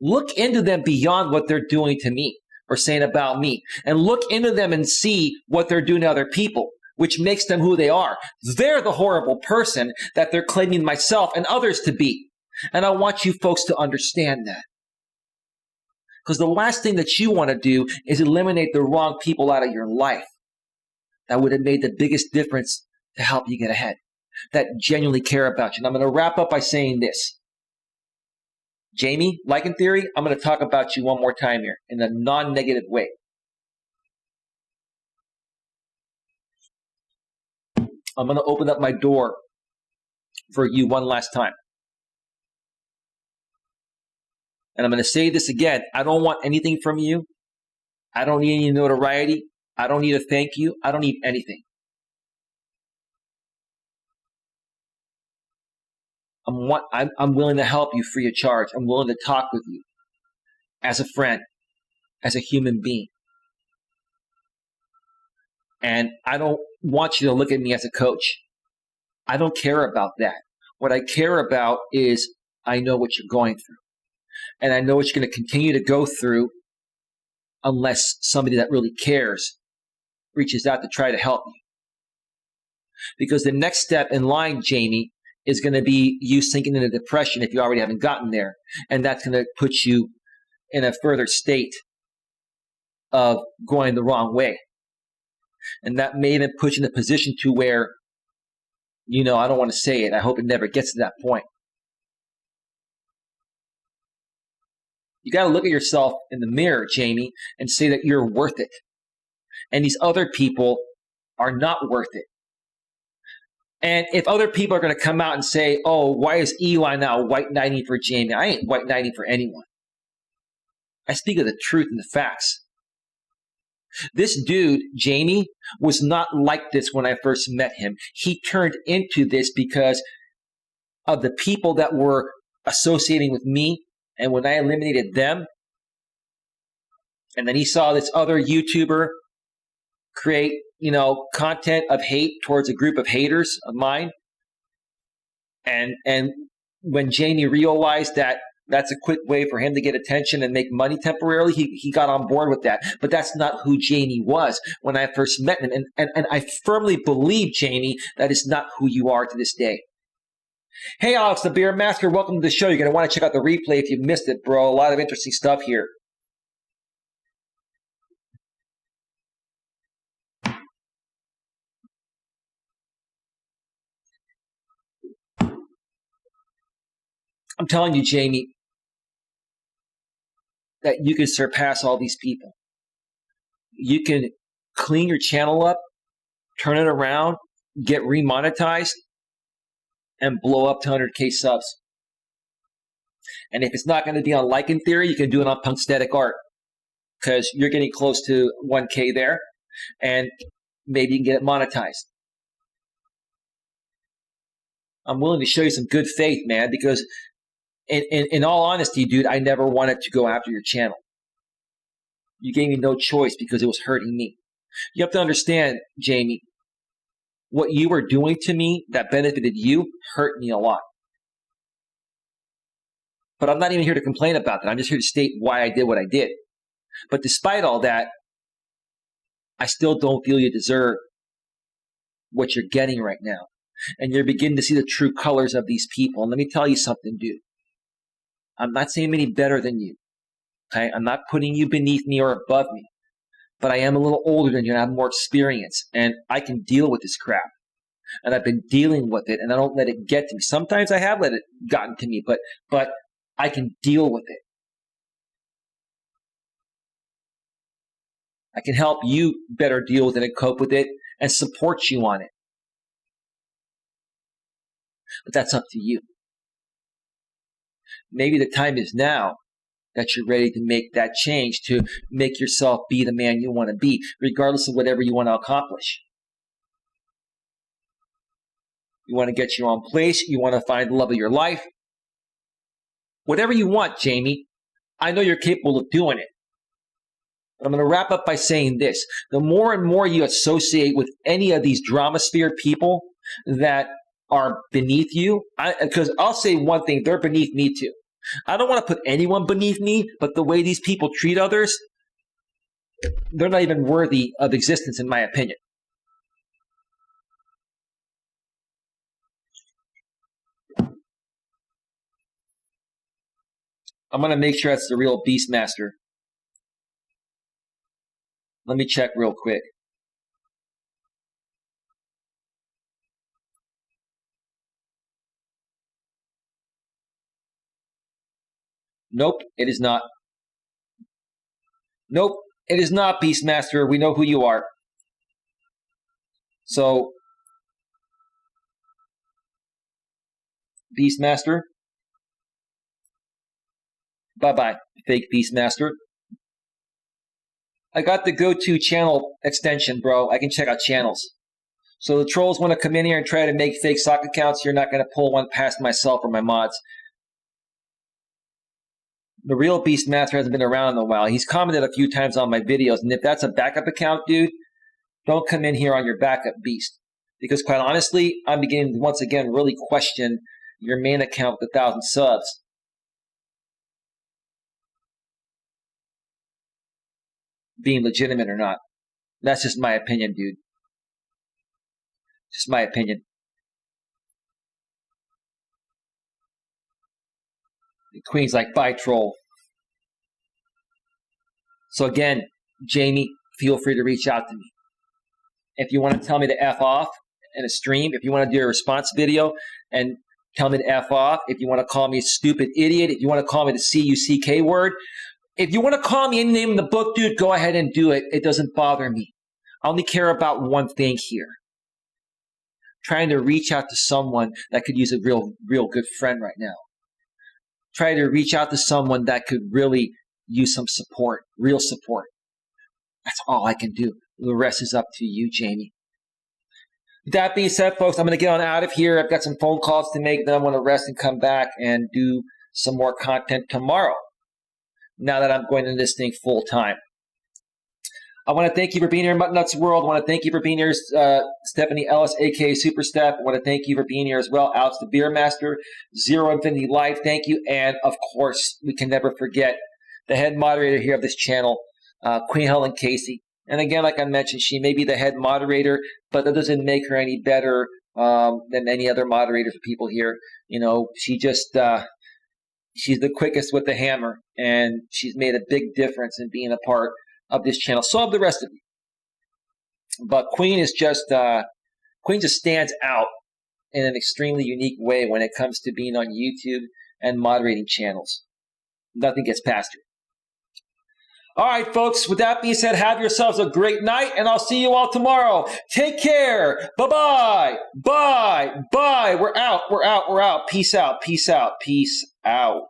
look into them beyond what they're doing to me or saying about me, and look into them and see what they're doing to other people, which makes them who they are. They're the horrible person that they're claiming myself and others to be. And I want you folks to understand that. Because the last thing that you want to do is eliminate the wrong people out of your life. That would have made the biggest difference to help you get ahead, that genuinely care about you. And I'm going to wrap up by saying this. Jamie, like in theory, I'm going to talk about you one more time here in a non-negative way. I'm going to open up my door for you one last time. And I'm going to say this again. I don't want anything from you. I don't need any notoriety. I don't need a thank you. I don't need anything. I'm willing to help you free of charge. I'm willing to talk with you as a friend, as a human being. And I don't want you to look at me as a coach. I don't care about that. What I care about is I know what you're going through. And I know what you're going to continue to go through unless somebody that really cares reaches out to try to help you. Because the next step in line, Jamie, is going to be you sinking into depression if you already haven't gotten there. And that's going to put you in a further state of going the wrong way. And that may even put you in a position to where, I don't want to say it. I hope it never gets to that point. You got to look at yourself in the mirror, Jamie, and say that you're worth it. And these other people are not worth it. And if other people are going to come out and say, oh, why is Eli now white knighting for Jamie? I ain't white knighting for anyone. I speak of the truth and the facts. This dude, Jamie, was not like this when I first met him. He turned into this because of the people that were associating with me. And when I eliminated them, and then he saw this other YouTuber create, content of hate towards a group of haters of mine. And when Jamie realized that that's a quick way for him to get attention and make money temporarily, he got on board with that. But that's not who Jamie was when I first met him. And I firmly believe, Jamie, that is not who you are to this day. Hey, Alex, the Beer Master, welcome to the show. You're going to want to check out the replay if you missed it, bro. A lot of interesting stuff here. I'm telling you, Jamie, that you can surpass all these people. You can clean your channel up, turn it around, get remonetized, and blow up to 100K subs. And if it's not going to be on Like in Theory, you can do it on Punksthetic Art because you're getting close to 1K there, and maybe you can get it monetized. I'm willing to show you some good faith, man, because in all honesty, dude, I never wanted to go after your channel. You gave me no choice because it was hurting me. You have to understand, Jamie, what you were doing to me that benefited you hurt me a lot. But I'm not even here to complain about that. I'm just here to state why I did what I did. But despite all that, I still don't feel you deserve what you're getting right now. And you're beginning to see the true colors of these people. And let me tell you something, dude. I'm not saying I'm any better than you. Okay? I'm not putting you beneath me or above me. But I am a little older than you and I have more experience. And I can deal with this crap. And I've been dealing with it and I don't let it get to me. Sometimes I have let it gotten to me, but I can deal with it. I can help you better deal with it and cope with it and support you on it. But that's up to you. maybe the time is now that you're ready to make that change, to make yourself be the man you want to be, regardless of whatever you want to accomplish. You want to get your own place. You want to find the love of your life. Whatever you want, Jamie, I know you're capable of doing it. But I'm going to wrap up by saying this. The more and more you associate with any of these drama-sphere people that are beneath you, because I'll say one thing, they're beneath me too. I don't want to put anyone beneath me, but the way these people treat others, they're not even worthy of existence, in my opinion. I'm going to make sure that's the real Beastmaster. Let me check real quick. Nope, it is not. Nope, it is not Beastmaster. We know who you are. So, Beastmaster. Bye-bye, fake Beastmaster. I got the go-to channel extension, bro. I can check out channels. So the trolls want to come in here and try to make fake sock accounts. You're not going to pull one past myself or my mods. The real Beastmaster hasn't been around in a while. He's commented a few times on my videos. And if that's a backup account, dude, don't come in here on your backup beast. Because quite honestly, I'm beginning to once again really question your main account with 1,000 subs. Being legitimate or not. That's just my opinion, dude. Just my opinion. The Queen's like, bye, troll. So again, Jamie, feel free to reach out to me. If you want to tell me to F off in a stream, if you want to do a response video and tell me to F off, if you want to call me a stupid idiot, if you want to call me the C-U-C-K word, if you want to call me any name in the book, dude, go ahead and do it. It doesn't bother me. I only care about one thing here. Trying to reach out to someone that could use a real good friend right now. Try to reach out to someone that could really use some support, real support. That's all I can do. The rest is up to you, Jamie. With that being said, folks, I'm going to get on out of here. I've got some phone calls to make. Then I want to rest and come back and do some more content tomorrow, now that I'm going into this thing full time. I want to thank you for being here in Mutton Nuts World. I want to thank you for being here, Stephanie Ellis, a.k.a. Super Steph. I want to thank you for being here as well, Alex the Beer Master, Zero Infinity Life. Thank you. And, of course, we can never forget the head moderator here of this channel, Queen Helen Casey. And, again, like I mentioned, she may be the head moderator, but that doesn't make her any better than any other moderators or people here. You know, she just she's the quickest with the hammer, and she's made a big difference in being a part of this channel. So have the rest of you. But Queen is just stands out in an extremely unique way when it comes to being on YouTube and moderating channels. Nothing gets past her. All right, folks, with that being said, have yourselves a great night, and I'll see you all tomorrow. Take care. Bye-bye. Bye. Bye. We're out. We're out. We're out. Peace out. Peace out. Peace out.